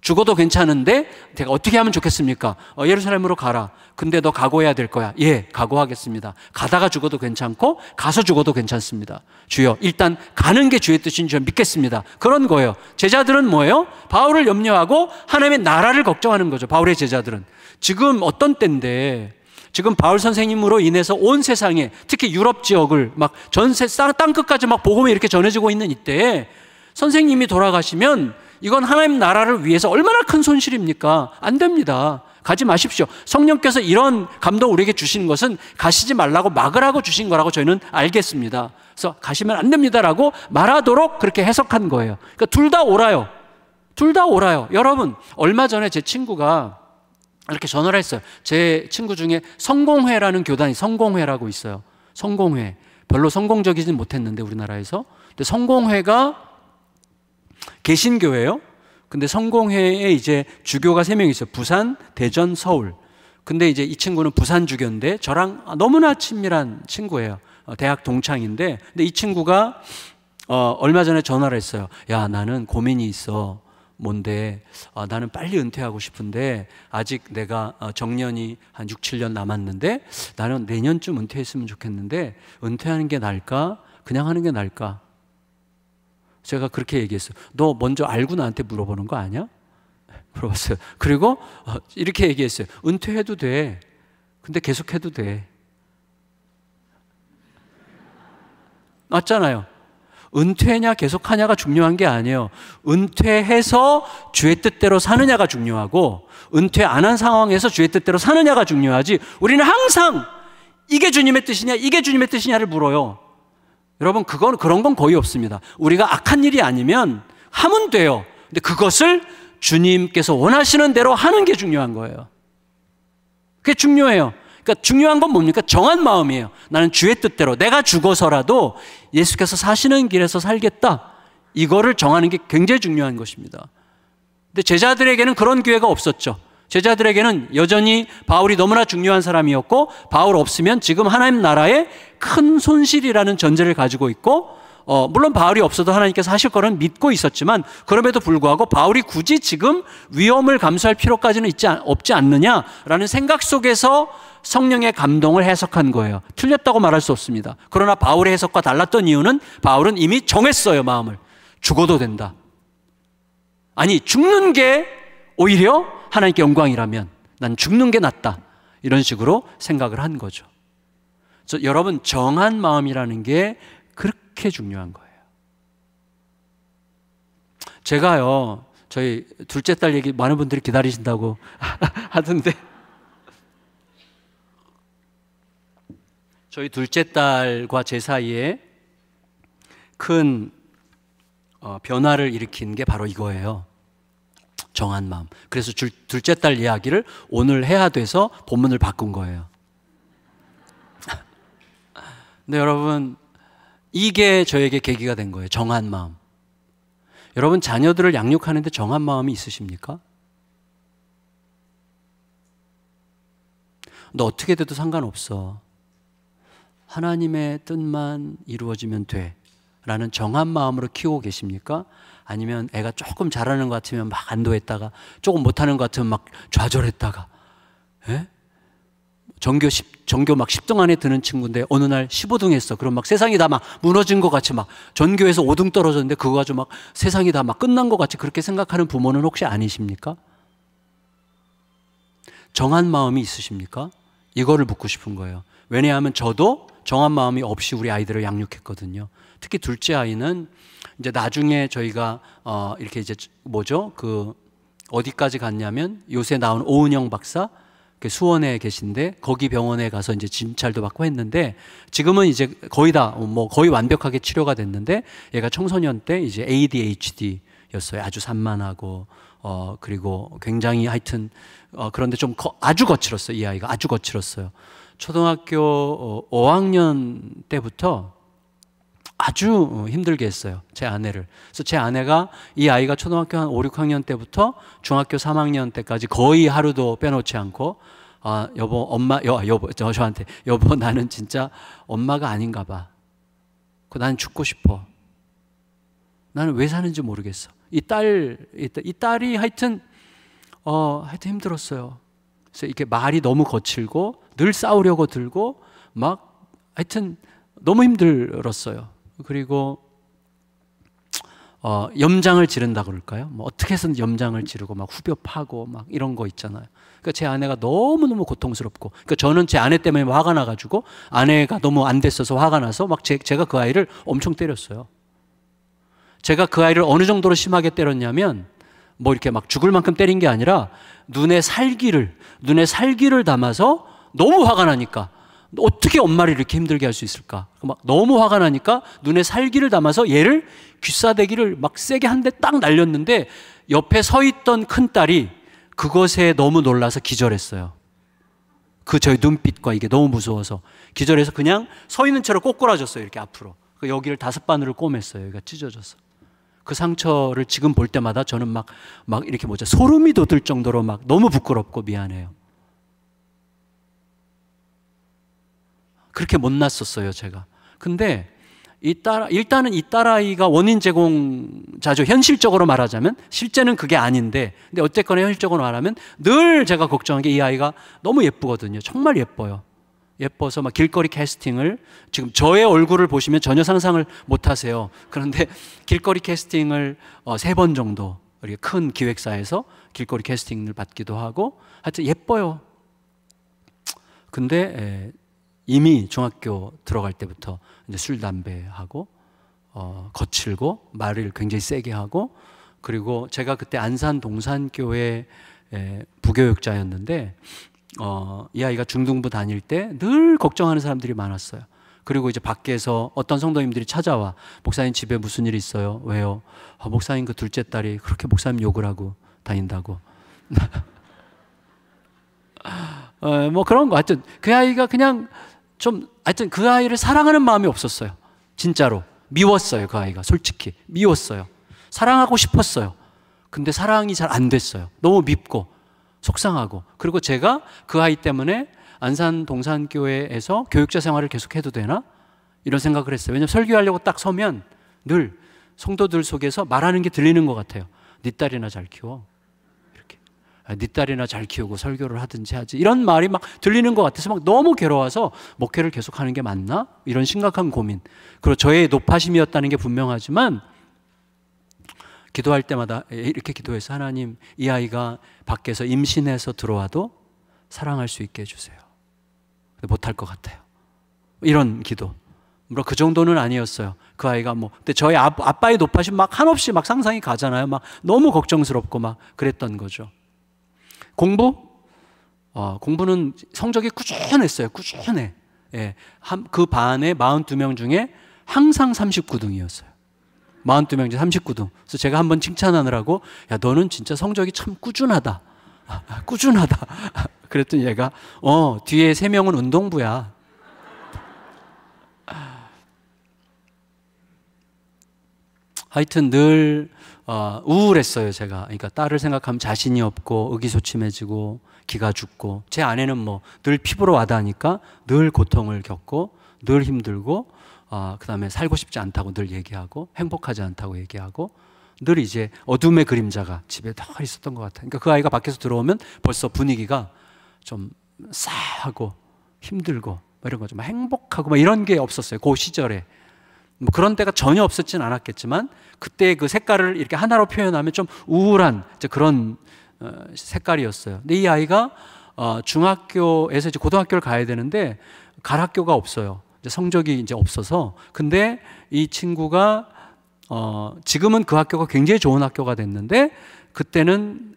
죽어도 괜찮은데 내가 어떻게 하면 좋겠습니까? 예루살렘으로 가라. 근데 너 각오해야 될 거야. 예, 각오하겠습니다. 가다가 죽어도 괜찮고 가서 죽어도 괜찮습니다. 주여, 일단 가는 게 주의 뜻인 줄 믿겠습니다. 그런 거예요. 제자들은 뭐예요? 바울을 염려하고 하나님의 나라를 걱정하는 거죠. 바울의 제자들은. 지금 어떤 때인데, 지금 바울 선생님으로 인해서 온 세상에, 특히 유럽 지역을 막 전세 땅끝까지 막 복음이 이렇게 전해지고 있는 이때에 선생님이 돌아가시면 이건 하나님 나라를 위해서 얼마나 큰 손실입니까? 안 됩니다. 가지 마십시오. 성령께서 이런 감동 우리에게 주신 것은 가시지 말라고 막으라고 주신 거라고 저희는 알겠습니다. 그래서 가시면 안 됩니다라고 말하도록 그렇게 해석한 거예요. 그러니까 둘 다 옳아요. 둘 다 옳아요. 여러분, 얼마 전에 제 친구가 이렇게 전화를 했어요. 제 친구 중에 성공회라는 교단이, 성공회라고 있어요. 성공회. 별로 성공적이진 못했는데 우리나라에서. 근데 성공회가 개신교예요. 근데 성공회에 이제 주교가 3명 있어요. 부산, 대전, 서울. 근데 이제 이 친구는 부산 주교인데 저랑 너무나 친밀한 친구예요. 대학 동창인데, 근데 이 친구가 얼마 전에 전화를 했어요. 야, 나는 고민이 있어. 뭔데 나는 빨리 은퇴하고 싶은데 아직 내가 정년이 한 6, 7년 남았는데 나는 내년쯤 은퇴했으면 좋겠는데 은퇴하는 게 나을까? 그냥 하는 게 나을까? 제가 그렇게 얘기했어요. 너 먼저 알고 나한테 물어보는 거 아니야? 물어봤어요. 그리고 이렇게 얘기했어요. 은퇴해도 돼. 근데 계속해도 돼. 맞잖아요. 은퇴냐 계속하냐가 중요한 게 아니에요. 은퇴해서 주의 뜻대로 사느냐가 중요하고 은퇴 안 한 상황에서 주의 뜻대로 사느냐가 중요하지. 우리는 항상 이게 주님의 뜻이냐 이게 주님의 뜻이냐를 물어요. 여러분 그런 건 거의 없습니다. 우리가 악한 일이 아니면 하면 돼요. 근데 그것을 주님께서 원하시는 대로 하는 게 중요한 거예요. 그게 중요해요. 그러니까 중요한 건 뭡니까? 정한 마음이에요. 나는 주의 뜻대로 내가 죽어서라도 예수께서 사시는 길에서 살겠다. 이거를 정하는 게 굉장히 중요한 것입니다. 근데 제자들에게는 그런 기회가 없었죠. 제자들에게는 여전히 바울이 너무나 중요한 사람이었고 바울 없으면 지금 하나님 나라에 큰 손실이라는 전제를 가지고 있고 물론 바울이 없어도 하나님께서 하실 거는 믿고 있었지만 그럼에도 불구하고 바울이 굳이 지금 위험을 감수할 필요까지는 없지 않느냐라는 생각 속에서 성령의 감동을 해석한 거예요. 틀렸다고 말할 수 없습니다. 그러나 바울의 해석과 달랐던 이유는 바울은 이미 정했어요. 마음을. 죽어도 된다. 아니 죽는 게 오히려 하나님께 영광이라면 난 죽는 게 낫다. 이런 식으로 생각을 한 거죠. 그래서 여러분 정한 마음이라는 게 그렇게 중요한 거예요. 제가요 저희 둘째 딸 얘기 많은 분들이 기다리신다고 하던데 저희 둘째 딸과 제 사이에 큰 변화를 일으킨 게 바로 이거예요. 정한 마음. 그래서 둘째 딸 이야기를 오늘 해야 돼서 본문을 바꾼 거예요. 근데 여러분 이게 저에게 계기가 된 거예요. 정한 마음. 여러분 자녀들을 양육하는데 정한 마음이 있으십니까? 너 어떻게 돼도 상관없어. 하나님의 뜻만 이루어지면 돼 라는 정한 마음으로 키우고 계십니까? 아니면 애가 조금 잘하는 것 같으면 막 안도했다가 조금 못하는 것 같으면 막 좌절했다가 전교 막 10등 안에 드는 친구인데 어느 날 15등 했어. 그럼 막 세상이 다 막 무너진 것 같이 막 전교에서 5등 떨어졌는데 그거 가지고 막 세상이 다 막 끝난 것 같이 그렇게 생각하는 부모는 혹시 아니십니까? 정한 마음이 있으십니까? 이거를 묻고 싶은 거예요. 왜냐하면 저도 정한 마음이 없이 우리 아이들을 양육했거든요. 특히 둘째 아이는 이제 나중에 저희가 이렇게 이제 어디까지 갔냐면 요새 나온 오은영 박사 수원에 계신데 거기 병원에 가서 이제 진찰도 받고 했는데 지금은 이제 거의 다 거의 완벽하게 치료가 됐는데 얘가 청소년 때 이제 ADHD였어요. 아주 산만하고 그리고 굉장히 하여튼 그런데 좀 아주 거칠었어요. 이 아이가 아주 거칠었어요. 초등학교 5학년 때부터 아주 힘들게 했어요. 제 아내를. 그래서 제 아내가 이 아이가 초등학교 한 5, 6학년 때부터 중학교 3학년 때까지 거의 하루도 빼놓지 않고 여보 저한테 여보 나는 진짜 엄마가 아닌가 봐. 나는 죽고 싶어. 나는 왜 사는지 모르겠어. 이 딸이 하여튼 힘들었어요. 그래서 이렇게 말이 너무 거칠고 늘 싸우려고 들고 막 하여튼 너무 힘들었어요. 그리고 염장을 지른다 그럴까요? 어떻게 해서든 염장을 지르고 막 후벼 파고 막 이런 거 있잖아요. 그러니까 제 아내가 너무너무 고통스럽고, 그러니까 저는 제 아내 때문에 화가 나가지고 아내가 너무 안 됐어서 화가 나서 막 제가 그 아이를 엄청 때렸어요. 제가 그 아이를 어느 정도로 심하게 때렸냐면 이렇게 막 죽을 만큼 때린 게 아니라 눈에 살기를 담아서 너무 화가 나니까 어떻게 엄마를 이렇게 힘들게 할 수 있을까? 막 너무 화가 나니까 눈에 살기를 담아서 얘를 귀싸대기를 막 세게 한 대 딱 날렸는데 옆에 서 있던 큰딸이 그것에 너무 놀라서 기절했어요. 저희 눈빛과 이게 너무 무서워서 기절해서 그냥 서 있는 채로 꼬꾸라졌어요. 이렇게 앞으로. 여기를 5바늘을 꼬맸어요. 여기가 찢어져서. 그 상처를 지금 볼 때마다 저는 막 이렇게 소름이 돋을 정도로 막 너무 부끄럽고 미안해요. 그렇게 못났었어요, 제가. 근데 일단은 이 딸아이가 원인 제공자죠. 현실적으로 말하자면. 실제는 그게 아닌데, 근데 어쨌거나 현실적으로 말하면 늘 제가 걱정한 게 이 아이가 너무 예쁘거든요. 정말 예뻐요. 예뻐서 막 길거리 캐스팅을, 지금 저의 얼굴을 보시면 전혀 상상을 못 하세요. 그런데 길거리 캐스팅을 3번 정도 이렇게 큰 기획사에서 길거리 캐스팅을 받기도 하고, 하여튼 예뻐요. 근데 이미 중학교 들어갈 때부터 이제 술, 담배 하고, 거칠고, 말을 굉장히 세게 하고, 그리고 제가 그때 안산 동산교회 부교육자였는데, 이 아이가 중등부 다닐 때 늘 걱정하는 사람들이 많았어요. 그리고 이제 밖에서 어떤 성도님들이 찾아와. 목사님 집에 무슨 일 있어요? 왜요? 목사님 그 둘째 딸이 그렇게 목사님 욕을 하고 다닌다고. 뭐 그런 거. 하여튼 그 아이가 그냥 좀, 하여튼 그 아이를 사랑하는 마음이 없었어요. 진짜로. 미웠어요. 그 아이가 솔직히 미웠어요. 사랑하고 싶었어요. 근데 사랑이 잘 안 됐어요. 너무 밉고 속상하고. 그리고 제가 그 아이 때문에 안산 동산교회에서 교육자 생활을 계속해도 되나? 이런 생각을 했어요. 왜냐하면 설교하려고 딱 서면 늘 성도들 속에서 말하는 게 들리는 것 같아요. 네 딸이나 잘 키워. 이렇게. 네 딸이나 잘 키우고 설교를 하든지 하지. 이런 말이 막 들리는 것 같아서 막 너무 괴로워서 목회를 계속하는 게 맞나? 이런 심각한 고민. 그리고 저의 노파심이었다는 게 분명하지만 기도할 때마다 이렇게 기도해서, 하나님, 이 아이가 밖에서 임신해서 들어와도 사랑할 수 있게 해주세요. 못할 것 같아요. 이런 기도. 물론 그 정도는 아니었어요. 그 아이가 뭐, 근데 저희 아빠의 노파심 막 한없이 막 상상이 가잖아요. 막 너무 걱정스럽고 막 그랬던 거죠. 공부는 성적이 꾸준했어요. 꾸준해. 예. 그 반에 42명 중에 항상 39등이었어요. 42명 중에 39등. 그래서 제가 한번 칭찬하느라고, 야, 너는 진짜 성적이 참 꾸준하다. 꾸준하다. 그랬더니 얘가, 뒤에 3명은 운동부야. 하여튼 늘 우울했어요, 제가. 그러니까 딸을 생각하면 자신이 없고 의기소침해지고 기가 죽고, 제 아내는 뭐 늘 피부로 와닿으니까 늘 고통을 겪고 늘 힘들고, 그 다음에 살고 싶지 않다고 늘 얘기하고, 행복하지 않다고 얘기하고, 늘 이제 어둠의 그림자가 집에 다 있었던 것 같아요. 그러니까 그 아이가 밖에서 들어오면 벌써 분위기가 좀 싸하고 힘들고 이런 거죠. 막 행복하고 막 이런 게 없었어요. 그 시절에. 뭐 그런 때가 전혀 없었진 않았겠지만, 그때 그 색깔을 이렇게 하나로 표현하면 좀 우울한 이제 그런 색깔이었어요. 근데 이 아이가 중학교에서 이제 고등학교를 가야 되는데 갈 학교가 없어요. 이제 성적이 이제 없어서. 근데 이 친구가 지금은 그 학교가 굉장히 좋은 학교가 됐는데, 그때는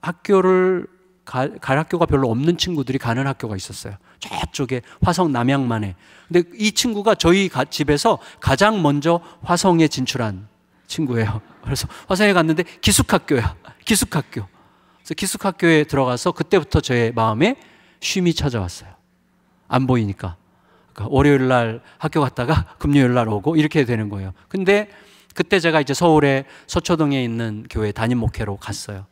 학교를 갈 학교가 별로 없는 친구들이 가는 학교가 있었어요. 저쪽에 화성 남양만에. 근데 이 친구가 저희 집에서 가장 먼저 화성에 진출한 친구예요. 그래서 화성에 갔는데 기숙학교야. 기숙학교. 그래서 기숙학교에 들어가서 그때부터 저의 마음에 쉼이 찾아왔어요. 안 보이니까. 그러니까 월요일 날 학교 갔다가 금요일 날 오고 이렇게 되는 거예요. 근데 그때 제가 이제 서울의 서초동에 있는 교회 담임 목회로 갔어요.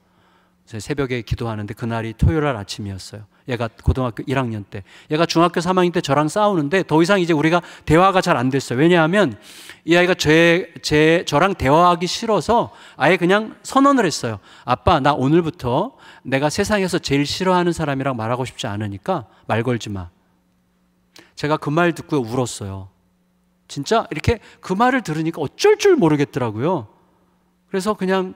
새벽에 기도하는데 그날이 토요일 날 아침이었어요. 얘가 고등학교 1학년 때. 얘가 중학교 3학년 때 저랑 싸우는데 더 이상 이제 우리가 대화가 잘 안 됐어요. 왜냐하면 이 아이가 저랑 대화하기 싫어서 아예 그냥 선언을 했어요. 아빠, 나 오늘부터 내가 세상에서 제일 싫어하는 사람이랑 말하고 싶지 않으니까 말 걸지 마. 제가 그 말 듣고 울었어요. 진짜 이렇게 그 말을 들으니까 어쩔 줄 모르겠더라고요. 그래서 그냥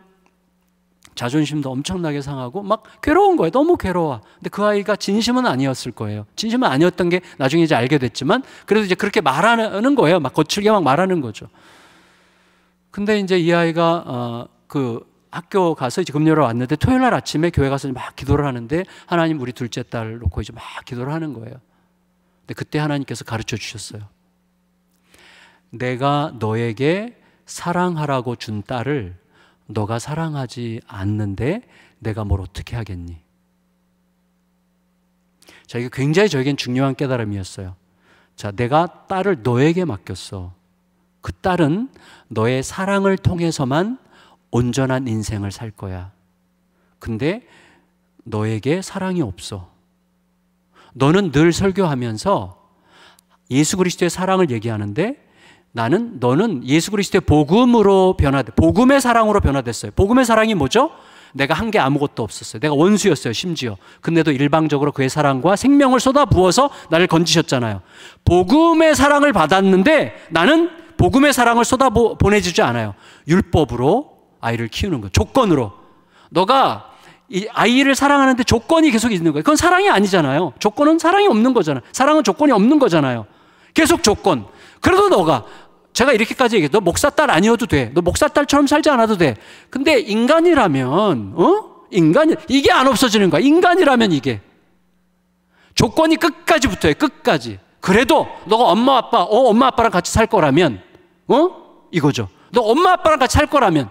자존심도 엄청나게 상하고 막 괴로운 거예요. 너무 괴로워. 근데 그 아이가 진심은 아니었을 거예요. 진심은 아니었던 게 나중에 이제 알게 됐지만, 그래도 이제 그렇게 말하는 거예요. 막 거칠게 막 말하는 거죠. 근데 이제 이 아이가 그 학교 가서 이제 금요일에 왔는데 토요일 날 아침에 교회 가서 막 기도를 하는데, 하나님 우리 둘째 딸 놓고 이제 막 기도를 하는 거예요. 근데 그때 하나님께서 가르쳐 주셨어요. 내가 너에게 사랑하라고 준 딸을 너가 사랑하지 않는데 내가 뭘 어떻게 하겠니? 자, 이게 굉장히 저에겐 중요한 깨달음이었어요. 자, 내가 딸을 너에게 맡겼어. 그 딸은 너의 사랑을 통해서만 온전한 인생을 살 거야. 근데 너에게 사랑이 없어. 너는 늘 설교하면서 예수 그리스도의 사랑을 얘기하는데 너는 예수 그리스도의 복음으로 복음의 사랑으로 변화됐어요. 복음의 사랑이 뭐죠? 내가 한 게 아무것도 없었어요. 내가 원수였어요, 심지어. 근데도 일방적으로 그의 사랑과 생명을 쏟아 부어서 나를 건지셨잖아요. 복음의 사랑을 받았는데 나는 복음의 사랑을 쏟아 보내주지 않아요. 율법으로 아이를 키우는 거예요. 조건으로. 너가 이 아이를 사랑하는데 조건이 계속 있는 거예요. 그건 사랑이 아니잖아요. 조건은 사랑이 없는 거잖아요. 사랑은 조건이 없는 거잖아요. 계속 조건. 그래도 제가 이렇게까지 얘기해요. 너 목사 딸 아니어도 돼. 너 목사 딸처럼 살지 않아도 돼. 근데 인간이라면, 이게 안 없어지는 거야. 인간이라면 이게. 조건이 끝까지 붙어요. 끝까지. 그래도 너가 엄마 아빠랑 같이 살 거라면, 이거죠. 너 엄마 아빠랑 같이 살 거라면,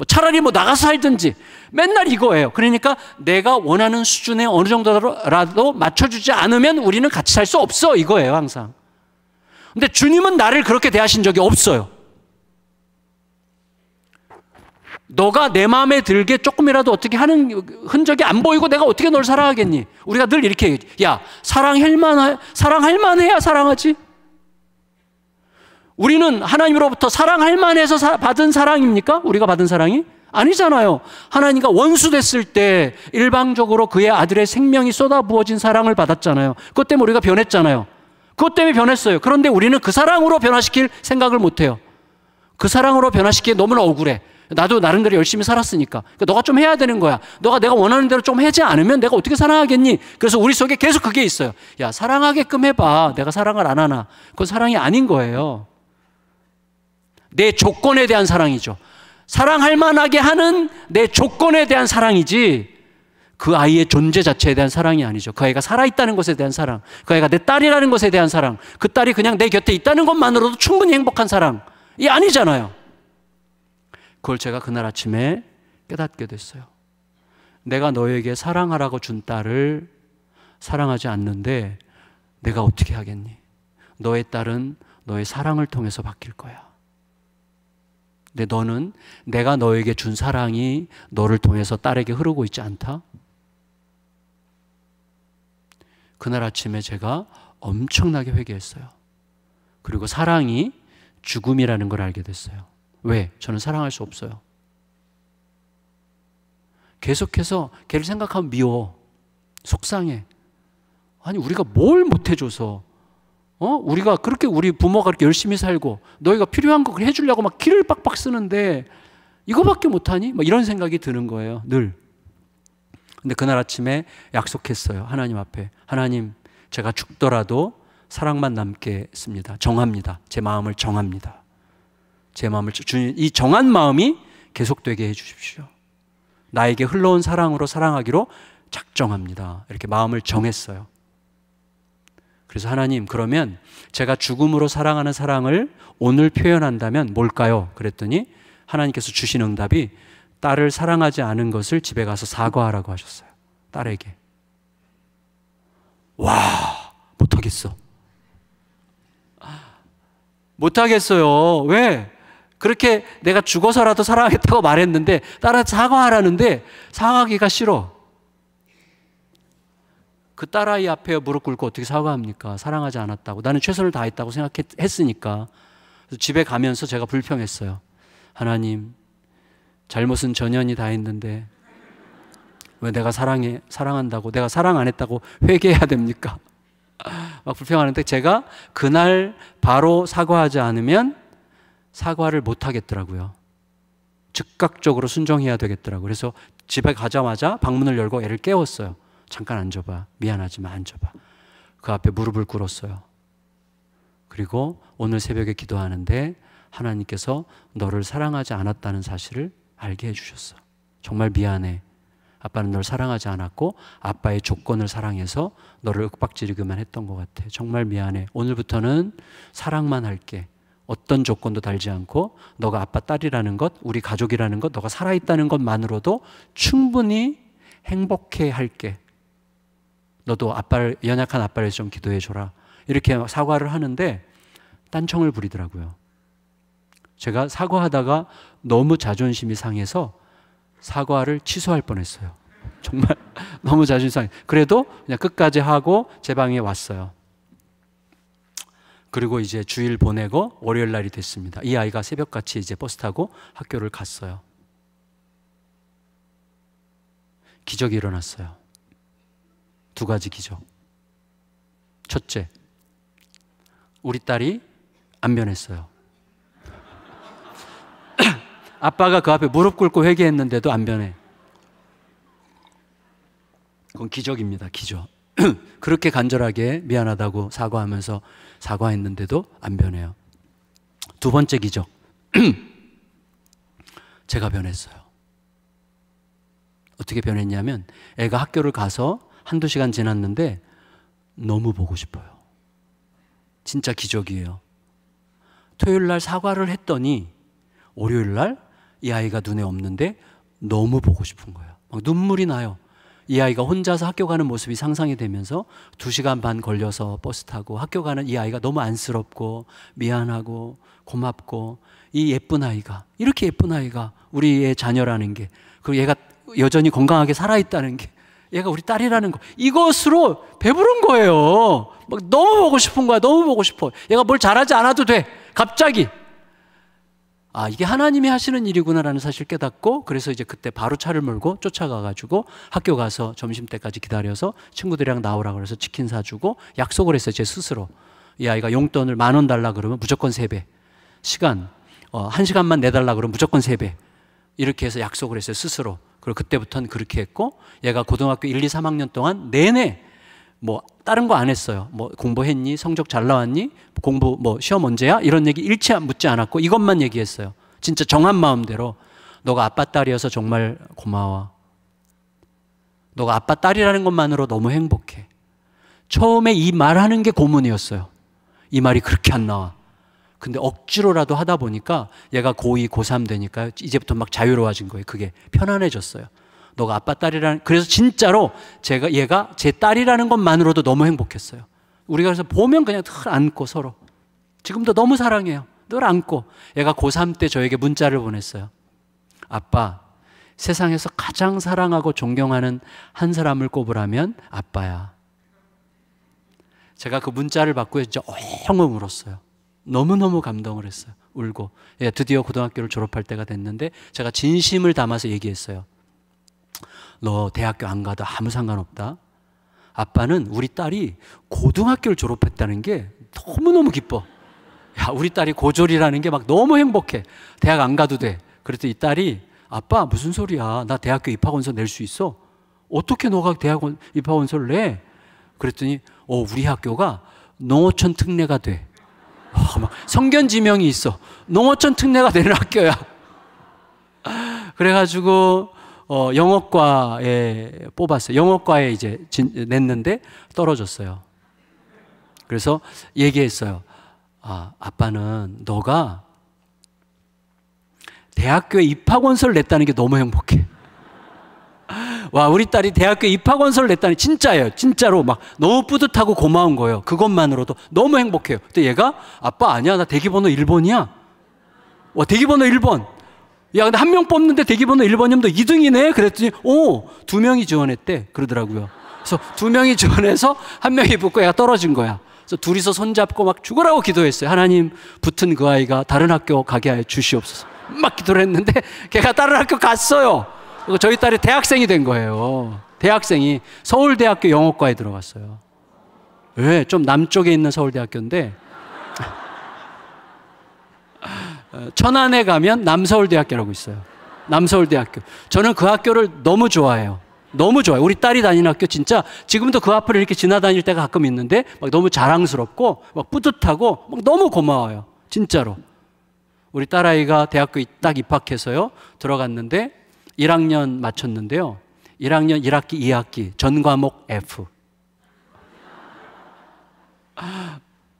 차라리 나가서 살든지, 맨날 이거예요. 그러니까 내가 원하는 수준에 어느 정도라도 맞춰주지 않으면 우리는 같이 살 수 없어. 이거예요, 항상. 근데 주님은 나를 그렇게 대하신 적이 없어요. 너가 내 마음에 들게 조금이라도 어떻게 하는 흔적이 안 보이고 내가 어떻게 널 사랑하겠니? 우리가 늘 이렇게 얘기해. 야, 사랑할 만해야 사랑하지. 우리는 하나님으로부터 사랑할 만해서 받은 사랑입니까? 우리가 받은 사랑이? 아니잖아요. 하나님과 원수 됐을 때 일방적으로 그의 아들의 생명이 쏟아부어진 사랑을 받았잖아요. 그것 때문에 우리가 변했잖아요. 그것 때문에 변했어요. 그런데 우리는 그 사랑으로 변화시킬 생각을 못해요. 그 사랑으로 변화시키기 너무나 억울해. 나도 나름대로 열심히 살았으니까. 그러니까 너가 좀 해야 되는 거야. 너가 내가 원하는 대로 좀 하지 않으면 내가 어떻게 사랑하겠니? 그래서 우리 속에 계속 그게 있어요. 야, 사랑하게끔 해봐. 내가 사랑을 안 하나. 그건 사랑이 아닌 거예요. 내 조건에 대한 사랑이죠. 사랑할 만하게 하는 내 조건에 대한 사랑이지 그 아이의 존재 자체에 대한 사랑이 아니죠. 그 아이가 살아있다는 것에 대한 사랑, 그 아이가 내 딸이라는 것에 대한 사랑, 그 딸이 그냥 내 곁에 있다는 것만으로도 충분히 행복한 사랑이 아니잖아요. 그걸 제가 그날 아침에 깨닫게 됐어요. 내가 너에게 사랑하라고 준 딸을 사랑하지 않는데 내가 어떻게 하겠니? 너의 딸은 너의 사랑을 통해서 바뀔 거야. 근데 너는 내가 너에게 준 사랑이 너를 통해서 딸에게 흐르고 있지 않다? 그날 아침에 제가 엄청나게 회개했어요. 그리고 사랑이 죽음이라는 걸 알게 됐어요. 왜? 저는 사랑할 수 없어요. 계속해서 걔를 생각하면 미워. 속상해. 아니 우리가 뭘 못해줘서 우리가 그렇게 우리 부모가 그렇게 열심히 살고 너희가 필요한 거 해주려고 막 기를 빡빡 쓰는데 이거밖에 못하니? 막 이런 생각이 드는 거예요. 늘. 근데 그날 아침에 약속했어요. 하나님 앞에. 하나님, 제가 죽더라도 사랑만 남겠습니다. 정합니다. 제 마음을 정합니다. 제 마음을 주님, 이 정한 마음이 계속되게 해주십시오. 나에게 흘러온 사랑으로 사랑하기로 작정합니다. 이렇게 마음을 정했어요. 그래서 하나님, 그러면 제가 죽음으로 사랑하는 사랑을 오늘 표현한다면 뭘까요? 그랬더니 하나님께서 주신 응답이 딸을 사랑하지 않은 것을 집에 가서 사과하라고 하셨어요. 딸에게. 와, 못하겠어. 못하겠어요. 왜? 그렇게 내가 죽어서라도 사랑하겠다고 말했는데 딸한테 사과하라는데 사과하기가 싫어. 그 딸아이 앞에 무릎 꿇고 어떻게 사과합니까? 사랑하지 않았다고. 나는 최선을 다했다고 생각했으니까. 그래서 집에 가면서 제가 불평했어요. 하나님, 잘못은 전현이 다 했는데 왜 내가 사랑한다고 내가 사랑 안 했다고 회개해야 됩니까? 막 불평하는데 제가 그날 바로 사과하지 않으면 사과를 못 하겠더라고요. 즉각적으로 순종해야 되겠더라고요. 그래서 집에 가자마자 방문을 열고 애를 깨웠어요. 잠깐 앉아봐. 미안하지만 앉아봐. 그 앞에 무릎을 꿇었어요. 그리고 오늘 새벽에 기도하는데 하나님께서 너를 사랑하지 않았다는 사실을 알게 해주셨어. 정말 미안해. 아빠는 널 사랑하지 않았고 아빠의 조건을 사랑해서 너를 윽박지르기만 했던 것 같아. 정말 미안해. 오늘부터는 사랑만 할게. 어떤 조건도 달지 않고 너가 아빠 딸이라는 것, 우리 가족이라는 것, 너가 살아있다는 것만으로도 충분히 행복해 할게. 너도 연약한 아빠를 좀 기도해 줘라. 이렇게 사과를 하는데 딴청을 부리더라고요. 제가 사과하다가 너무 자존심이 상해서 사과를 취소할 뻔했어요. 정말 너무 자존심이 상해. 그래도 그냥 끝까지 하고 제 방에 왔어요. 그리고 이제 주일 보내고 월요일 날이 됐습니다. 이 아이가 새벽같이 이제 버스 타고 학교를 갔어요. 기적이 일어났어요. 두 가지 기적. 첫째, 우리 딸이 안 변했어요. 아빠가 그 앞에 무릎 꿇고 회개했는데도 안 변해. 그건 기적입니다. 기적. 그렇게 간절하게 미안하다고 사과하면서 사과했는데도 안 변해요. 두 번째 기적. 제가 변했어요. 어떻게 변했냐면 애가 학교를 가서 한두 시간 지났는데 너무 보고 싶어요. 진짜 기적이에요. 토요일 날 사과를 했더니 월요일 날 이 아이가 눈에 없는데 너무 보고 싶은 거예요. 막 눈물이 나요. 이 아이가 혼자서 학교 가는 모습이 상상이 되면서 2시간 반 걸려서 버스 타고 학교 가는 이 아이가 너무 안쓰럽고 미안하고 고맙고, 이 예쁜 아이가, 이렇게 예쁜 아이가 우리의 자녀라는 게, 그리고 얘가 여전히 건강하게 살아있다는 게, 얘가 우리 딸이라는 거, 이것으로 배부른 거예요. 막 너무 보고 싶은 거야. 너무 보고 싶어. 얘가 뭘 잘하지 않아도 돼. 갑자기. 아, 이게 하나님이 하시는 일이구나라는 사실 깨닫고, 그래서 이제 그때 바로 차를 몰고 쫓아가가지고 학교 가서 점심때까지 기다려서 친구들이랑 나오라고 그래서 치킨 사주고 약속을 했어요. 제 스스로. 이 아이가 용돈을 10,000원 달라 그러면 무조건 3배. 시간, 1시간만 내달라 그러면 무조건 3배. 이렇게 해서 약속을 했어요. 스스로. 그리고 그때부터는 그렇게 했고, 얘가 고등학교 1, 2, 3학년 동안 내내 뭐 다른 거 안 했어요. 뭐 공부했니? 성적 잘 나왔니? 공부 뭐 시험 언제야? 이런 얘기 일치 묻지 않았고 이것만 얘기했어요. 진짜 정한 마음대로. 너가 아빠 딸이어서 정말 고마워. 너가 아빠 딸이라는 것만으로 너무 행복해. 처음에 이 말하는 게 고문이었어요. 이 말이 그렇게 안 나와. 근데 억지로라도 하다 보니까 얘가 고2, 고3 되니까 이제부터 막 자유로워진 거예요. 그게 편안해졌어요. 너가 아빠 딸이라는, 그래서 진짜로 얘가 제 딸이라는 것만으로도 너무 행복했어요. 우리가 그래서 보면 그냥 늘 안고 서로. 지금도 너무 사랑해요. 늘 안고. 얘가 고3 때 저에게 문자를 보냈어요. 아빠, 세상에서 가장 사랑하고 존경하는 한 사람을 꼽으라면 아빠야. 제가 그 문자를 받고 진짜 엉엉 울었어요. 너무너무 감동을 했어요. 울고. 얘가 드디어 고등학교를 졸업할 때가 됐는데 제가 진심을 담아서 얘기했어요. 너 대학교 안 가도 아무 상관없다. 아빠는 우리 딸이 고등학교를 졸업했다는 게 너무너무 기뻐. 야, 우리 딸이 고졸이라는 게 막 너무 행복해. 대학 안 가도 돼. 그랬더니 이 딸이, 아빠 무슨 소리야. 나 대학교 입학원서 낼 수 있어. 어떻게 너가 대학 입학원서를 내? 그랬더니 우리 학교가 농어촌 특례가 돼. 막 성견 지명이 있어. 농어촌 특례가 되는 학교야. 그래가지고 영어과에 뽑았어요. 영어과에 이제 냈는데 떨어졌어요. 그래서 얘기했어요. 아, 아빠는 너가 대학교에 입학원서를 냈다는 게 너무 행복해. 와, 우리 딸이 대학교에 입학원서를 냈다니, 진짜예요. 진짜로 막 너무 뿌듯하고 고마운 거예요. 그것만으로도 너무 행복해요. 근데 얘가, 아빠 아니야, 나 대기번호 1번이야. 와, 대기번호 1번. 야, 근데 한 명 뽑는데 대기번호 1번이면 너 2등이네? 그랬더니, 2명이 지원했대. 그러더라고요. 그래서 2명이 지원해서 1명이 붙고 얘가 떨어진 거야. 그래서 둘이서 손잡고 막 죽으라고 기도했어요. 하나님, 붙은 그 아이가 다른 학교 가게 하여 주시옵소서. 막 기도를 했는데 걔가 다른 학교 갔어요. 그리고 저희 딸이 대학생이 된 거예요. 대학생이 서울대학교 영어과에 들어갔어요. 왜? 좀 남쪽에 있는 서울대학교인데 천안에 가면 남서울대학교라고 있어요. 남서울대학교. 저는 그 학교를 너무 좋아해요. 너무 좋아요. 우리 딸이 다니는 학교 진짜 지금도 그 앞을 이렇게 지나다닐 때가 가끔 있는데 막 너무 자랑스럽고 막 뿌듯하고 막 너무 고마워요. 진짜로. 우리 딸아이가 대학교 딱 입학해서요. 들어갔는데 1학년 마쳤는데요. 1학년 1학기, 2학기 전 과목 F.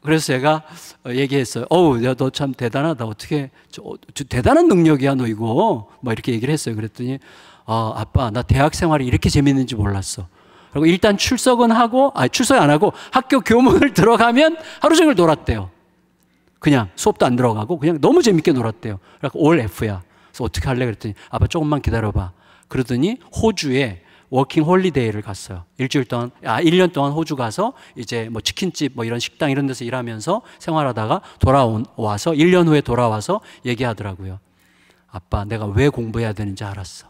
그래서 제가 얘기했어요. 야, 너 참 대단하다. 어떻게 대단한 능력이야, 너 이거. 막 이렇게 얘기를 했어요. 그랬더니 아빠, 나 대학 생활이 이렇게 재밌는지 몰랐어. 그리고 일단 출석은 하고, 출석 안 하고 학교 교문을 들어가면 하루 종일 놀았대요. 그냥 수업도 안 들어가고 그냥 너무 재밌게 놀았대요. 그래서 올 F야. 그래서 어떻게 할래? 그랬더니 아빠 조금만 기다려봐. 그러더니 호주에 워킹 홀리데이를 갔어요. 일주일 동안, 1년 동안 호주 가서 이제 뭐 치킨집 뭐 이런 식당 이런 데서 일하면서 생활하다가 돌아와서 1년 후에 돌아와서 얘기하더라고요. 아빠, 내가 왜 공부해야 되는지 알았어.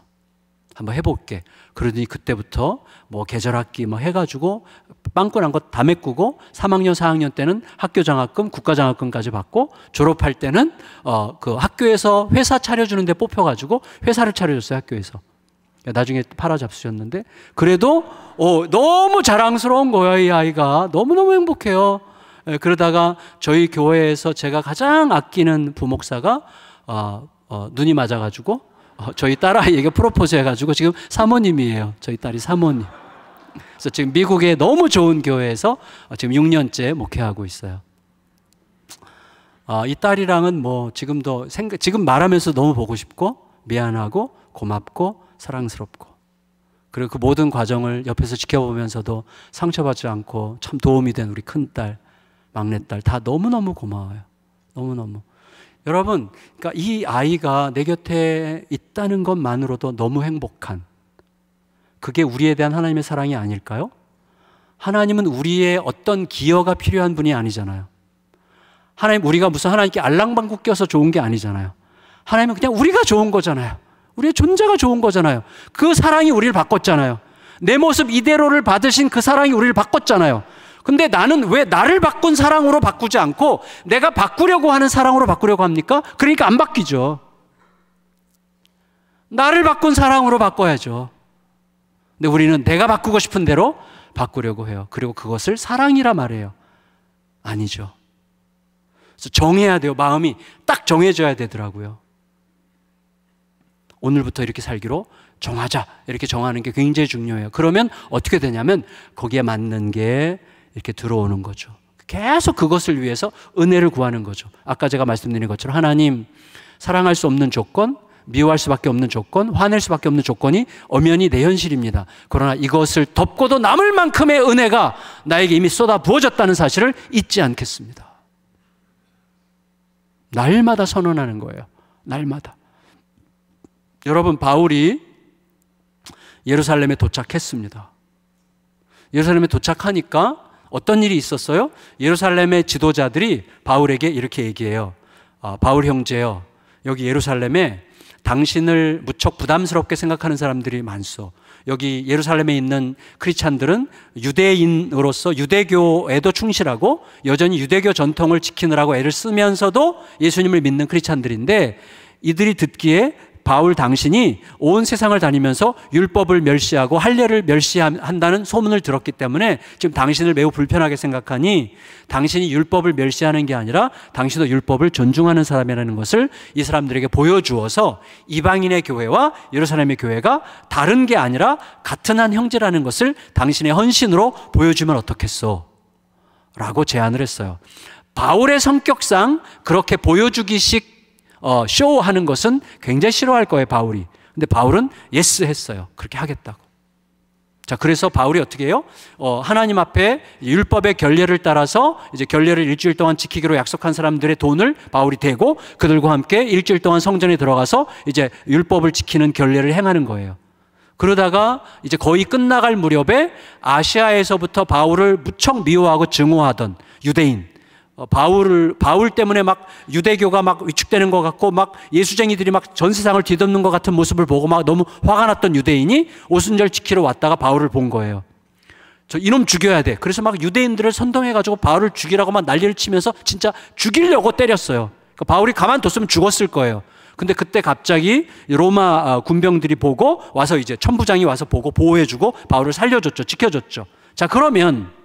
한번 해볼게. 그러더니 그때부터 뭐 계절학기 뭐 해가지고 빵꾸난 거 다 메꾸고 3학년, 4학년 때는 학교 장학금, 국가 장학금까지 받고 졸업할 때는 그 학교에서 회사 차려주는데 뽑혀가지고 회사를 차려줬어요, 학교에서. 나중에 팔아잡수셨는데 그래도 너무 자랑스러운 거예요, 이 아이가. 너무너무 행복해요. 그러다가 저희 교회에서 제가 가장 아끼는 부목사가 눈이 맞아가지고 저희 딸아이에게 프로포즈 해가지고 지금 사모님이에요. 저희 딸이 사모님. 그래서 지금 미국의 너무 좋은 교회에서 지금 6년째 목회하고 있어요. 이 딸이랑은 뭐 지금도 지금 말하면서 너무 보고 싶고 미안하고 고맙고 사랑스럽고, 그리고 그 모든 과정을 옆에서 지켜보면서도 상처받지 않고 참 도움이 된 우리 큰딸, 막내딸 다 너무너무 고마워요. 너무너무. 여러분, 그러니까 이 아이가 내 곁에 있다는 것만으로도 너무 행복한, 그게 우리에 대한 하나님의 사랑이 아닐까요? 하나님은 우리의 어떤 기여가 필요한 분이 아니잖아요. 하나님, 우리가 무슨 하나님께 알랑방구 껴서 좋은 게 아니잖아요. 하나님은 그냥 우리가 좋은 거잖아요. 우리의 존재가 좋은 거잖아요. 그 사랑이 우리를 바꿨잖아요. 내 모습 이대로를 받으신 그 사랑이 우리를 바꿨잖아요. 근데 나는 왜 나를 바꾼 사랑으로 바꾸지 않고 내가 바꾸려고 하는 사랑으로 바꾸려고 합니까? 그러니까 안 바뀌죠. 나를 바꾼 사랑으로 바꿔야죠. 근데 우리는 내가 바꾸고 싶은 대로 바꾸려고 해요. 그리고 그것을 사랑이라 말해요. 아니죠. 그래서 정해야 돼요. 마음이 딱 정해져야 되더라고요. 오늘부터 이렇게 살기로 정하자, 이렇게 정하는 게 굉장히 중요해요. 그러면 어떻게 되냐면 거기에 맞는 게 이렇게 들어오는 거죠. 계속 그것을 위해서 은혜를 구하는 거죠. 아까 제가 말씀드린 것처럼 하나님, 사랑할 수 없는 조건, 미워할 수밖에 없는 조건, 화낼 수밖에 없는 조건이 엄연히 내 현실입니다. 그러나 이것을 덮고도 남을 만큼의 은혜가 나에게 이미 쏟아 부어졌다는 사실을 잊지 않겠습니다. 날마다 선언하는 거예요. 날마다. 여러분, 바울이 예루살렘에 도착했습니다. 예루살렘에 도착하니까 어떤 일이 있었어요? 예루살렘의 지도자들이 바울에게 이렇게 얘기해요. 바울 형제요, 여기 예루살렘에 당신을 무척 부담스럽게 생각하는 사람들이 많소. 여기 예루살렘에 있는 크리스찬들은 유대인으로서 유대교에도 충실하고 여전히 유대교 전통을 지키느라고 애를 쓰면서도 예수님을 믿는 크리스찬들인데, 이들이 듣기에 바울 당신이 온 세상을 다니면서 율법을 멸시하고 할례를 멸시한다는 소문을 들었기 때문에 지금 당신을 매우 불편하게 생각하니 당신이 율법을 멸시하는 게 아니라 당신도 율법을 존중하는 사람이라는 것을 이 사람들에게 보여주어서 이방인의 교회와 예루살렘의 교회가 다른 게 아니라 같은 한 형제라는 것을 당신의 헌신으로 보여주면 어떻겠소? 라고 제안을 했어요. 바울의 성격상 그렇게 보여주기식 쇼하는 것은 굉장히 싫어할 거예요, 바울이. 근데 바울은 예스 했어요. 그렇게 하겠다고. 자, 그래서 바울이 어떻게 해요? 하나님 앞에 율법의 결례를 따라서 이제 결례를 일주일 동안 지키기로 약속한 사람들의 돈을 바울이 대고 그들과 함께 일주일 동안 성전에 들어가서 이제 율법을 지키는 결례를 행하는 거예요. 그러다가 이제 거의 끝나갈 무렵에 아시아에서부터 바울을 무척 미워하고 증오하던 유대인, 바울 때문에 막 유대교가 막 위축되는 것 같고 막 예수쟁이들이 막 전 세상을 뒤덮는 것 같은 모습을 보고 막 너무 화가 났던 유대인이 오순절 지키러 왔다가 바울을 본 거예요. 저 이놈 죽여야 돼. 그래서 막 유대인들을 선동해가지고 바울을 죽이라고 막 난리를 치면서 진짜 죽이려고 때렸어요. 그러니까 바울이 가만뒀으면 죽었을 거예요. 근데 그때 갑자기 로마 군병들이 보고 와서 이제 천부장이 와서 보고 보호해주고 바울을 살려줬죠. 지켜줬죠. 자, 그러면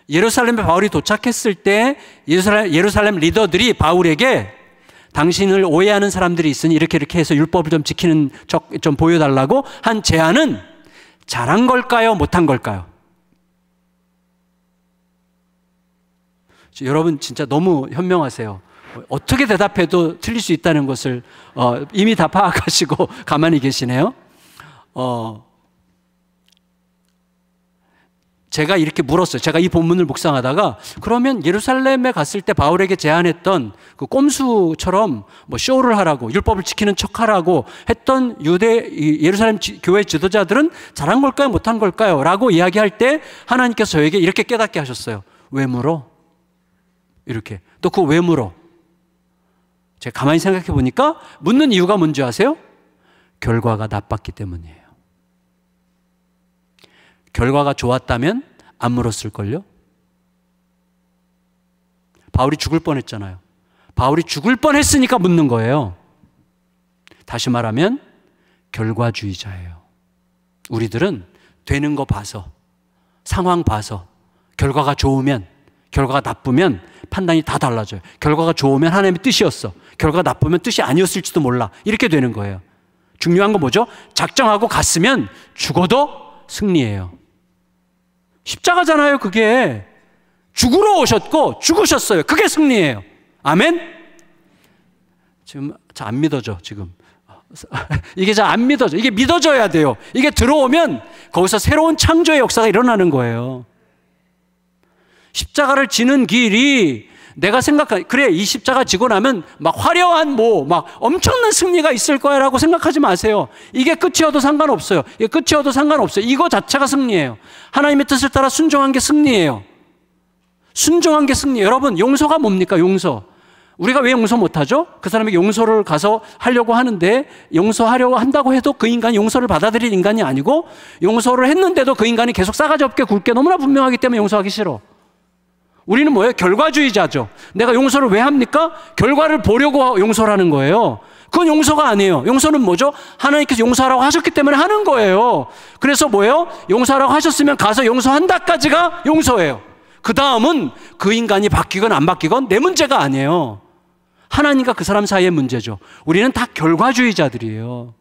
예루살렘에 바울이 도착했을 때 예루살렘 리더들이 바울에게 당신을 오해하는 사람들이 있으니 이렇게 해서 율법을 좀 지키는 척 좀 보여달라고 한 제안은 잘한 걸까요? 못한 걸까요? 여러분 진짜 너무 현명하세요. 어떻게 대답해도 틀릴 수 있다는 것을 이미 다 파악하시고 가만히 계시네요. 제가 이렇게 물었어요. 제가 이 본문을 묵상하다가 그러면 예루살렘에 갔을 때 바울에게 제안했던 그 꼼수처럼 뭐 쇼를 하라고 율법을 지키는 척하라고 했던 예루살렘 교회 지도자들은 잘한 걸까요? 못한 걸까요? 라고 이야기할 때 하나님께서 저에게 이렇게 깨닫게 하셨어요. 왜 물어? 이렇게. 또 그 왜 물어? 제가 가만히 생각해 보니까 묻는 이유가 뭔지 아세요? 결과가 나빴기 때문이에요. 결과가 좋았다면 안 물었을걸요? 바울이 죽을 뻔했잖아요. 바울이 죽을 뻔했으니까 묻는 거예요. 다시 말하면 결과주의자예요. 우리들은 되는 거 봐서, 상황 봐서, 결과가 좋으면, 결과가 나쁘면 판단이 다 달라져요. 결과가 좋으면 하나님의 뜻이었어. 결과가 나쁘면 뜻이 아니었을지도 몰라. 이렇게 되는 거예요. 중요한 건 뭐죠? 작정하고 갔으면 죽어도 승리예요. 십자가잖아요, 그게. 죽으러 오셨고 죽으셨어요. 그게 승리예요. 아멘? 지금 잘 안 믿어져, 지금. 이게 잘 안 믿어져. 이게 믿어져야 돼요. 이게 들어오면 거기서 새로운 창조의 역사가 일어나는 거예요. 십자가를 지는 길이 내가 그래, 이 십자가 지고 나면 막 화려한 막 엄청난 승리가 있을 거야 라고 생각하지 마세요. 이게 끝이어도 상관없어요. 이게 끝이어도 상관없어요. 이거 자체가 승리예요. 하나님의 뜻을 따라 순종한 게 승리예요. 순종한 게 승리예요. 여러분, 용서가 뭡니까? 용서. 우리가 왜 용서 못하죠? 그 사람에게 용서를 가서 하려고 하는데 용서하려고 한다고 해도 그 인간이 용서를 받아들일 인간이 아니고 용서를 했는데도 그 인간이 계속 싸가지 없게 굴게 너무나 분명하기 때문에 용서하기 싫어. 우리는 뭐예요? 결과주의자죠. 내가 용서를 왜 합니까? 결과를 보려고 용서를 하는 거예요. 그건 용서가 아니에요. 용서는 뭐죠? 하나님께서 용서하라고 하셨기 때문에 하는 거예요. 그래서 뭐예요? 용서하라고 하셨으면 가서 용서한다까지가 용서예요. 그 다음은 그 인간이 바뀌건 안 바뀌건 내 문제가 아니에요. 하나님과 그 사람 사이의 문제죠. 우리는 다 결과주의자들이에요.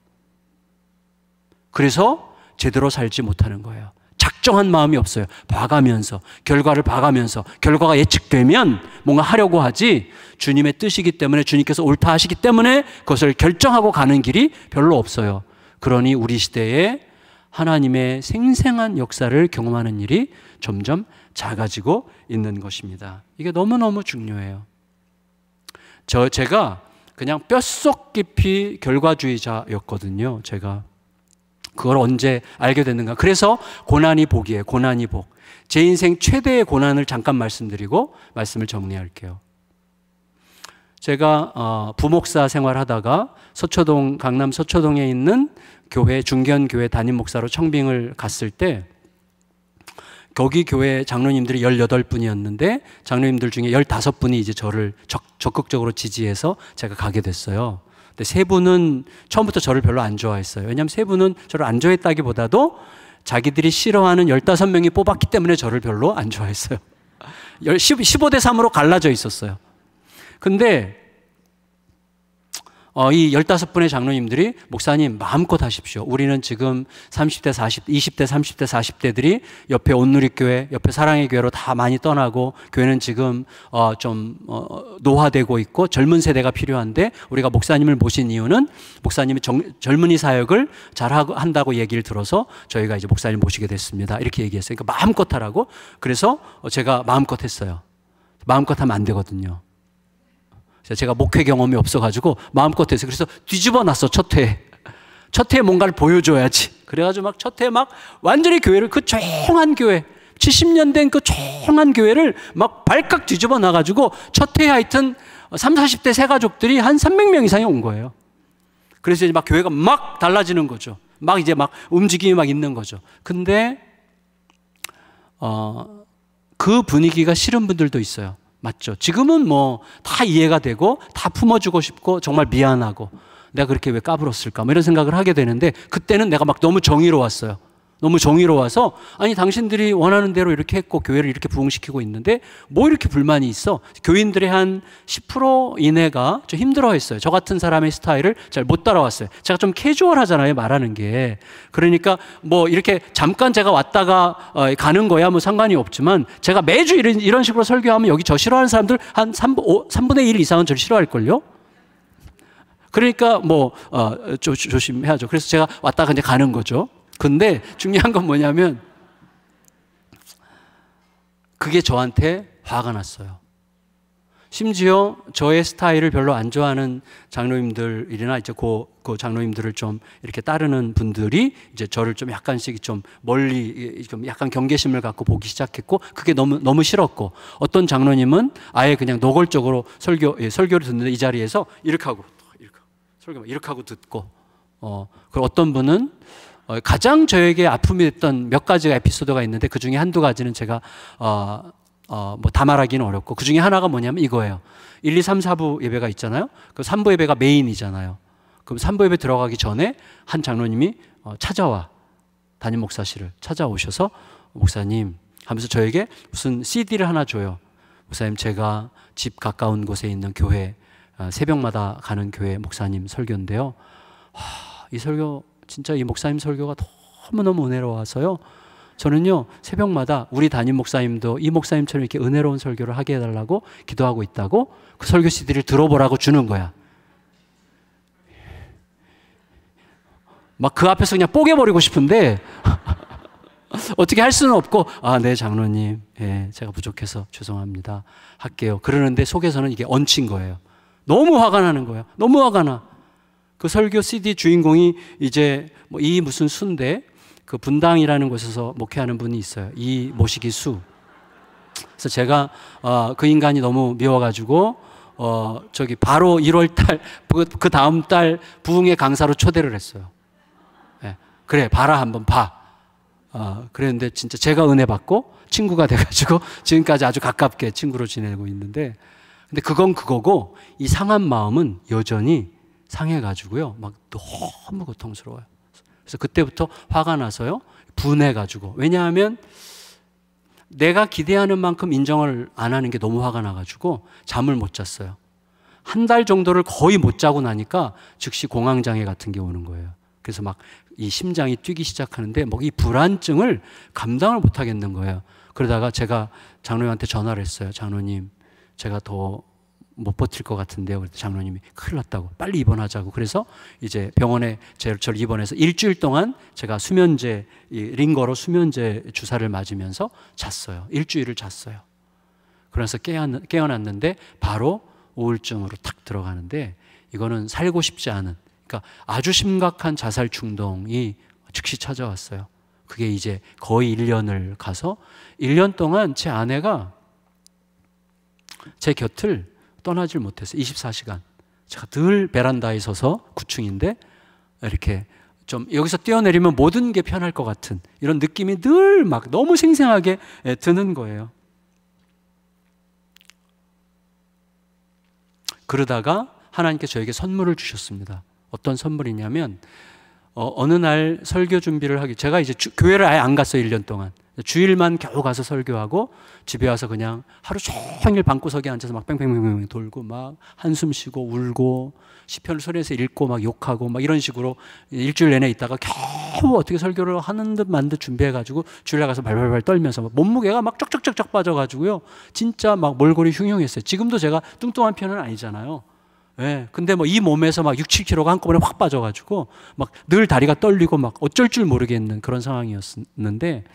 그래서 제대로 살지 못하는 거예요. 작정한 마음이 없어요. 봐가면서, 결과를 봐가면서, 결과가 예측되면 뭔가 하려고 하지, 주님의 뜻이기 때문에, 주님께서 옳다 하시기 때문에 그것을 결정하고 가는 길이 별로 없어요. 그러니 우리 시대에 하나님의 생생한 역사를 경험하는 일이 점점 작아지고 있는 것입니다. 이게 너무너무 중요해요. 제가 그냥 뼛속 깊이 결과주의자였거든요. 제가 그걸 언제 알게 됐는가. 그래서 고난이 복이에요. 고난이 복. 제 인생 최대의 고난을 잠깐 말씀드리고 말씀을 정리할게요. 제가 부목사 생활하다가 강남 서초동에 있는 교회, 중견교회 담임 목사로 청빙을 갔을 때 거기 교회 장로님들이 18분이었는데 장로님들 중에 15분이 이제 저를 적극적으로 지지해서 제가 가게 됐어요. 근데 3분은 처음부터 저를 별로 안 좋아했어요. 왜냐하면 3분은 저를 안 좋아했다기보다도 자기들이 싫어하는 15명이 뽑았기 때문에 저를 별로 안 좋아했어요. 15대 3으로 갈라져 있었어요. 근데 이 15분의 장로님들이 목사님 마음껏 하십시오. 우리는 지금 30대, 20대, 30대, 40대들이 옆에 온누리교회, 옆에 사랑의 교회로 다 많이 떠나고 교회는 지금 좀 노화되고 있고 젊은 세대가 필요한데 우리가 목사님을 모신 이유는 목사님이 젊은이 사역을 잘 한다고 얘기를 들어서 저희가 이제 목사님 모시게 됐습니다. 이렇게 얘기했어요. 그러니까 마음껏 하라고. 그래서 제가 마음껏 했어요. 마음껏 하면 안 되거든요. 제가 목회 경험이 없어가지고 마음껏 해서 그래서 뒤집어 놨어. 첫 회에 뭔가를 보여줘야지. 그래가지고 막 첫 회에 막 완전히 교회를 그 조용한 교회 70년 된 그 조용한 교회를 막 발칵 뒤집어 놔가지고 첫 회에 하여튼 30, 40대 새 가족들이 한 300명 이상이 온 거예요. 그래서 이제 막 교회가 막 달라지는 거죠. 막 이제 막 움직임이 막 있는 거죠. 근데 그 분위기가 싫은 분들도 있어요. 맞죠? 지금은 뭐 다 이해가 되고 다 품어주고 싶고 정말 미안하고 내가 그렇게 왜 까불었을까 뭐 이런 생각을 하게 되는데 그때는 내가 막 너무 정의로웠어요. 너무 정의로워서 아니 당신들이 원하는 대로 이렇게 했고 교회를 이렇게 부흥시키고 있는데 뭐 이렇게 불만이 있어? 교인들의 한 10% 이내가 좀 힘들어했어요. 저 같은 사람의 스타일을 잘 못 따라왔어요. 제가 좀 캐주얼하잖아요, 말하는 게. 그러니까 뭐 이렇게 잠깐 제가 왔다가 가는 거야 뭐 상관이 없지만 제가 매주 이런 식으로 설교하면 여기 저 싫어하는 사람들 한 3분의 1 이상은 저를 싫어할걸요? 그러니까 뭐 조심해야죠. 그래서 제가 왔다가 이제 가는 거죠. 근데 중요한 건 뭐냐면 그게 저한테 화가 났어요. 심지어 저의 스타일을 별로 안 좋아하는 장로님들이나 이제 그 장로님들을 좀 이렇게 따르는 분들이 이제 저를 좀 약간씩 좀 멀리 좀 약간 경계심을 갖고 보기 시작했고, 그게 너무 싫었고, 어떤 장로님은 아예 그냥 노골적으로 설교를 듣는데 이 자리에서 이렇게 하고 설교 이렇게 하고 듣고, 그리고 어떤 분은 가장 저에게 아픔이 됐던 몇 가지가 에피소드가 있는데 그 중에 한두 가지는 제가 뭐 다 말하기는 어렵고, 그 중에 하나가 뭐냐면 이거예요. 1, 2, 3, 4부 예배가 있잖아요. 그 3부 예배가 메인이잖아요. 그럼 3부 예배 들어가기 전에 한 장로님이 담임 목사실을 찾아오셔서 목사님 하면서 저에게 무슨 CD를 하나 줘요. 목사님, 제가 집 가까운 곳에 있는 교회, 새벽마다 가는 교회 목사님 설교인데요. 이 설교 진짜 이 목사님 설교가 너무너무 은혜로워서요. 저는요, 새벽마다 우리 담임 목사님도 이 목사님처럼 이렇게 은혜로운 설교를 하게 해달라고 기도하고 있다고 그 설교 CD를 들어보라고 주는 거야. 막 그 앞에서 그냥 뽀개버리고 싶은데 어떻게 할 수는 없고, 네, 장로님, 예, 제가 부족해서 죄송합니다. 할게요. 그러는데 속에서는 이게 얹힌 거예요. 너무 화가 나는 거예요. 너무 화가 나. 그 설교 CD 주인공이 이제 뭐 이 무슨 수인데, 그 분당이라는 곳에서 목회하는 분이 있어요. 이 모시기 수. 그래서 제가 그 인간이 너무 미워가지고 저기 바로 1월달 그 다음 달 부흥회 강사로 초대를 했어요. 네. 그래, 봐라, 한번 봐. 그랬는데 진짜 제가 은혜 받고 친구가 돼가지고 지금까지 아주 가깝게 친구로 지내고 있는데, 근데 그건 그거고 이 상한 마음은 여전히 상해가지고요, 막 너무 고통스러워요. 그래서 그때부터 화가 나서요, 분해가지고. 왜냐하면 내가 기대하는 만큼 인정을 안 하는 게 너무 화가 나가지고 잠을 못 잤어요. 한 달 정도를 거의 못 자고 나니까 즉시 공황장애 같은 게 오는 거예요. 그래서 막 이 심장이 뛰기 시작하는데 뭐 이 불안증을 감당을 못 하겠는 거예요. 그러다가 제가 장로님한테 전화를 했어요. 장로님, 제가 더 못 버틸 것 같은데요. 그랬더니 장로님이 큰일 났다고, 빨리 입원하자고. 그래서 이제 병원에 저를 입원해서 일주일 동안 제가 수면제, 링거로 수면제 주사를 맞으면서 잤어요. 일주일을 잤어요. 그래서 깨어났는데 바로 우울증으로 탁 들어가는데, 이거는 살고 싶지 않은, 그러니까 아주 심각한 자살 충동이 즉시 찾아왔어요. 그게 이제 거의 1년을 가서 1년 동안 제 아내가 제 곁을 떠나질 못했어요. 24시간. 제가 늘 베란다에 서서 9층인데 이렇게 좀 여기서 뛰어내리면 모든 게 편할 것 같은 이런 느낌이 늘 막 너무 생생하게 드는 거예요. 그러다가 하나님께서 저에게 선물을 주셨습니다. 어떤 선물이냐면 어느 날 설교 준비를 하기, 제가 이제 교회를 아예 안 갔어요. 1년 동안. 주일만 겨우 가서 설교하고 집에 와서 그냥 하루 종일 방구석에 앉아서 막 뺑뺑뺑뺑 돌고 막 한숨 쉬고 울고 시편을 소리내서 읽고 막 욕하고 막 이런 식으로 일주일 내내 있다가 겨우 어떻게 설교를 하는 듯 만 듯 준비해가지고 주일에 가서 발발발 떨면서 몸무게가 막 쩍쩍쩍쩍 빠져가지고요. 진짜 막 몰골이 흉흉했어요. 지금도 제가 뚱뚱한 편은 아니잖아요. 예. 근데 뭐 이 몸에서 막 6, 7kg가 한꺼번에 확 빠져가지고 막 늘 다리가 떨리고 막 어쩔 줄 모르겠는 그런 상황이었는데,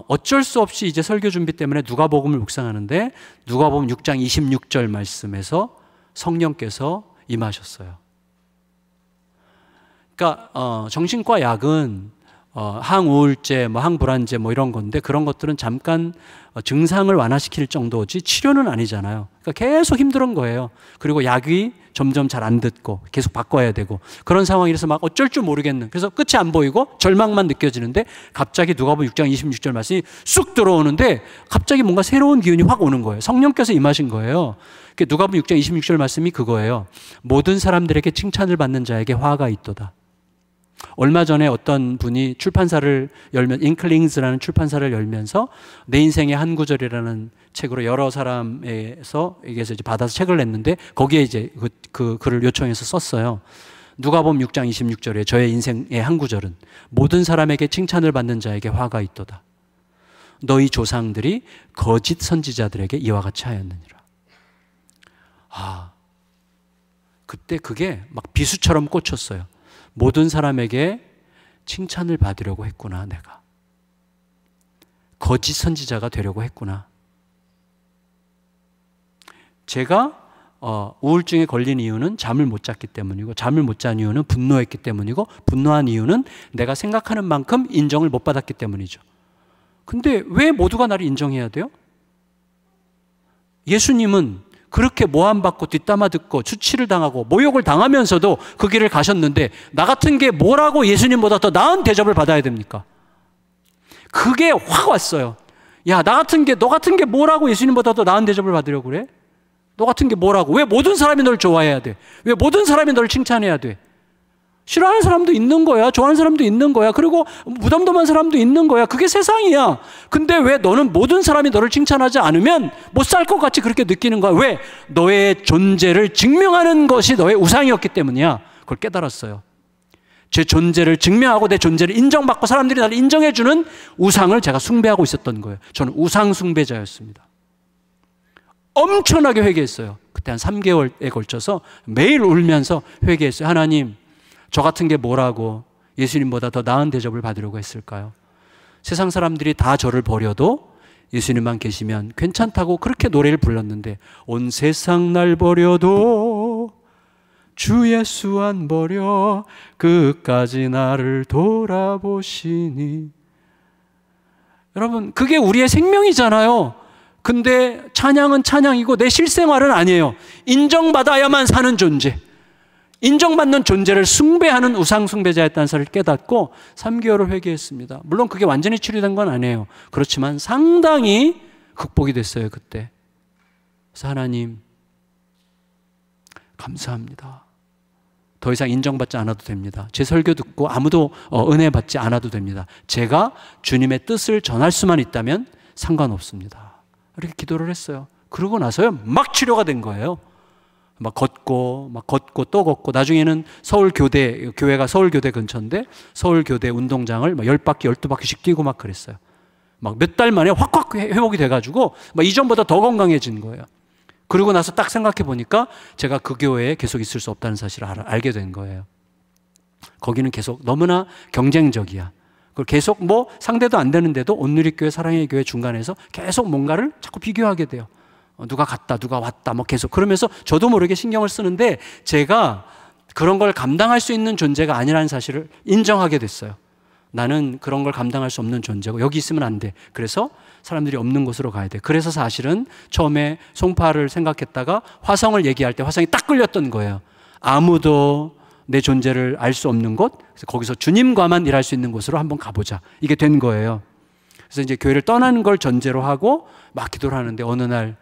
어쩔 수 없이 이제 설교 준비 때문에 누가복음을 묵상하는데 누가복음 6장 26절 말씀에서 성령께서 임하셨어요. 그러니까 정신과 약은 항우울제, 뭐 항불안제 뭐 이런 건데, 그런 것들은 잠깐 증상을 완화시킬 정도지 치료는 아니잖아요. 그러니까 계속 힘든 거예요. 그리고 약이 점점 잘 안 듣고 계속 바꿔야 되고 그런 상황이라서 막 어쩔 줄 모르겠는, 그래서 끝이 안 보이고 절망만 느껴지는데 갑자기 누가복음 6장 26절 말씀이 쑥 들어오는데 갑자기 뭔가 새로운 기운이 확 오는 거예요. 성령께서 임하신 거예요. 누가복음 6장 26절 말씀이 그거예요. 모든 사람들에게 칭찬을 받는 자에게 화가 있도다. 얼마 전에 어떤 분이 출판사를 열면, 잉클링즈라는 출판사를 열면서 내 인생의 한 구절이라는 책으로 여러 사람에서 이제 받아서 책을 냈는데 거기에 이제 그 글을 요청해서 썼어요. 누가복음 6장 26절에 저의 인생의 한 구절은 모든 사람에게 칭찬을 받는 자에게 화가 있도다. 너희 조상들이 거짓 선지자들에게 이와 같이 하였느니라. 그때 그게 막 비수처럼 꽂혔어요. 모든 사람에게 칭찬을 받으려고 했구나, 내가. 거짓 선지자가 되려고 했구나. 제가 우울증에 걸린 이유는 잠을 못 잤기 때문이고, 잠을 못 잔 이유는 분노했기 때문이고, 분노한 이유는 내가 생각하는 만큼 인정을 못 받았기 때문이죠. 근데 왜 모두가 나를 인정해야 돼요? 예수님은 그렇게 모함받고 뒷담화 듣고 수치를 당하고 모욕을 당하면서도 그 길을 가셨는데, 나 같은 게 뭐라고 예수님보다 더 나은 대접을 받아야 됩니까? 그게 확 왔어요. 야, 너 같은 게 뭐라고 예수님보다 더 나은 대접을 받으려고 그래? 너 같은 게 뭐라고? 왜 모든 사람이 널 좋아해야 돼? 왜 모든 사람이 널 칭찬해야 돼? 싫어하는 사람도 있는 거야. 좋아하는 사람도 있는 거야. 그리고 무덤덤한 사람도 있는 거야. 그게 세상이야. 근데 왜 너는 모든 사람이 너를 칭찬하지 않으면 못 살 것 같이 그렇게 느끼는 거야? 왜? 너의 존재를 증명하는 것이 너의 우상이었기 때문이야. 그걸 깨달았어요. 제 존재를 증명하고 내 존재를 인정받고 사람들이 나를 인정해주는 우상을 제가 숭배하고 있었던 거예요. 저는 우상 숭배자였습니다. 엄청나게 회개했어요. 그때 한 3개월에 걸쳐서 매일 울면서 회개했어요. 하나님, 저 같은 게 뭐라고 예수님보다 더 나은 대접을 받으려고 했을까요? 세상 사람들이 다 저를 버려도 예수님만 계시면 괜찮다고 그렇게 노래를 불렀는데, 온 세상 날 버려도 주 예수 안 버려 끝까지 나를 돌아보시니. 여러분, 그게 우리의 생명이잖아요. 근데 찬양은 찬양이고 내 실생활은 아니에요. 인정받아야만 사는 존재, 인정받는 존재를 숭배하는 우상 숭배자였다는 사실을 깨닫고 3개월을 회개했습니다. 물론 그게 완전히 치료된 건 아니에요. 그렇지만 상당히 극복이 됐어요, 그때. 그래서 하나님, 감사합니다. 더 이상 인정받지 않아도 됩니다. 제 설교 듣고 아무도 은혜 받지 않아도 됩니다. 제가 주님의 뜻을 전할 수만 있다면 상관없습니다. 이렇게 기도를 했어요. 그러고 나서요, 막 치료가 된 거예요. 막 걷고 또 걷고, 나중에는 교회가 서울교대 근처인데 서울교대 운동장을 막 10바퀴, 12바퀴씩 뛰고 막 그랬어요. 막 몇 달 만에 확 회복이 돼가지고 막 이전보다 더 건강해진 거예요. 그러고 나서 딱 생각해 보니까 제가 그 교회에 계속 있을 수 없다는 사실을 알게 된 거예요. 거기는 계속 너무나 경쟁적이야. 그걸 계속 상대도 안 되는데도 온누리교회, 사랑의 교회 중간에서 계속 뭔가를 자꾸 비교하게 돼요. 누가 갔다, 누가 왔다, 계속. 그러면서 저도 모르게 신경을 쓰는데, 제가 그런 걸 감당할 수 있는 존재가 아니라는 사실을 인정하게 됐어요. 나는 그런 걸 감당할 수 없는 존재고 여기 있으면 안 돼. 그래서 사람들이 없는 곳으로 가야 돼. 그래서 사실은 처음에 송파를 생각했다가 화성을 얘기할 때 화성이 딱 끌렸던 거예요. 아무도 내 존재를 알 수 없는 곳, 그래서 거기서 주님과만 일할 수 있는 곳으로 한번 가보자. 이게 된 거예요. 그래서 이제 교회를 떠나는 걸 전제로 하고 막 기도를 하는데, 어느 날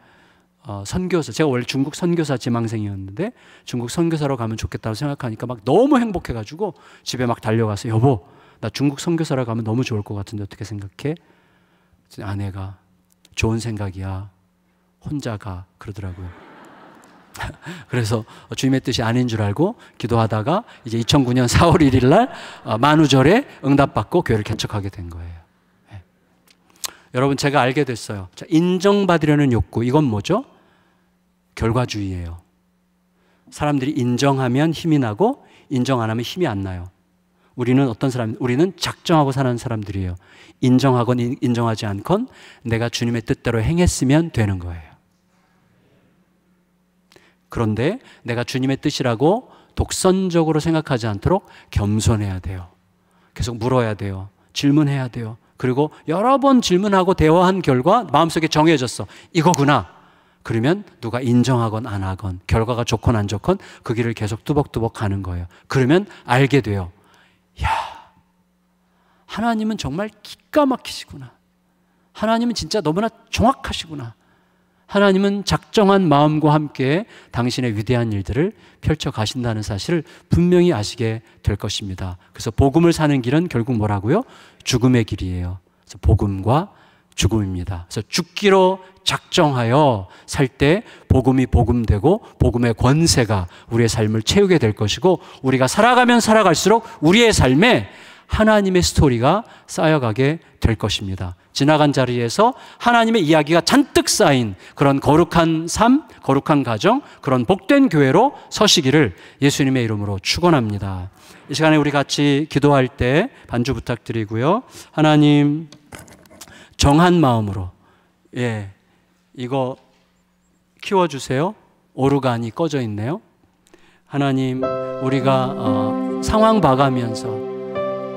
선교사, 제가 원래 중국 선교사 지망생이었는데 중국 선교사로 가면 좋겠다고 생각하니까 막 너무 행복해가지고 집에 막 달려가서, 여보, 나 중국 선교사로 가면 너무 좋을 것 같은데 어떻게 생각해? 아내가 좋은 생각이야, 혼자 가, 그러더라고요. 그래서 주님의 뜻이 아닌 줄 알고 기도하다가 이제 2009년 4월 1일 날 만우절에 응답받고 교회를 개척하게 된 거예요. 네. 여러분, 제가 알게 됐어요. 자, 인정받으려는 욕구, 이건 뭐죠? 결과주의예요. 사람들이 인정하면 힘이 나고 인정 안 하면 힘이 안 나요. 우리는 어떤 사람? 우리는 작정하고 사는 사람들이에요. 인정하건 인정하지 않건 내가 주님의 뜻대로 행했으면 되는 거예요. 그런데 내가 주님의 뜻이라고 독선적으로 생각하지 않도록 겸손해야 돼요. 계속 물어야 돼요. 질문해야 돼요. 그리고 여러 번 질문하고 대화한 결과 마음속에 정해졌어. 이거구나. 그러면 누가 인정하건 안 하건, 결과가 좋건 안 좋건 그 길을 계속 뚜벅뚜벅 가는 거예요. 그러면 알게 돼요. 야, 하나님은 정말 기가 막히시구나. 하나님은 진짜 너무나 정확하시구나. 하나님은 작정한 마음과 함께 당신의 위대한 일들을 펼쳐 가신다는 사실을 분명히 아시게 될 것입니다. 그래서 복음을 사는 길은 결국 뭐라고요? 죽음의 길이에요. 그래서 복음과 죽음입니다. 그래서 죽기로 작정하여 살 때 복음이 복음되고 복음의 권세가 우리의 삶을 채우게 될 것이고, 우리가 살아가면 살아갈수록 우리의 삶에 하나님의 스토리가 쌓여가게 될 것입니다. 지나간 자리에서 하나님의 이야기가 잔뜩 쌓인 그런 거룩한 삶, 거룩한 가정, 그런 복된 교회로 서시기를 예수님의 이름으로 축원합니다. 이 시간에 우리 같이 기도할 때 반주 부탁드리고요. 하나님, 정한 마음으로 이거 키워주세요. 오르간이 꺼져 있네요. 하나님, 우리가 상황 봐가면서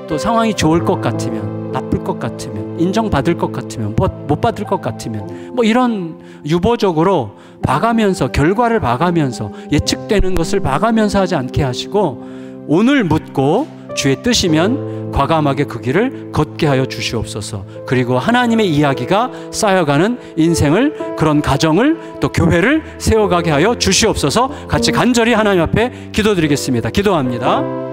또 상황이 좋을 것 같으면, 나쁠 것 같으면, 인정받을 것 같으면, 못 받을 것 같으면 뭐 이런 유보적으로 봐가면서, 결과를 봐가면서, 예측되는 것을 봐가면서 하지 않게 하시고 오늘 묻고 주의 뜻이면 과감하게 그 길을 걷게 하여 주시옵소서. 그리고 하나님의 이야기가 쌓여가는 인생을, 그런 가정을, 또 교회를 세워가게 하여 주시옵소서. 같이 간절히 하나님 앞에 기도드리겠습니다. 기도합니다.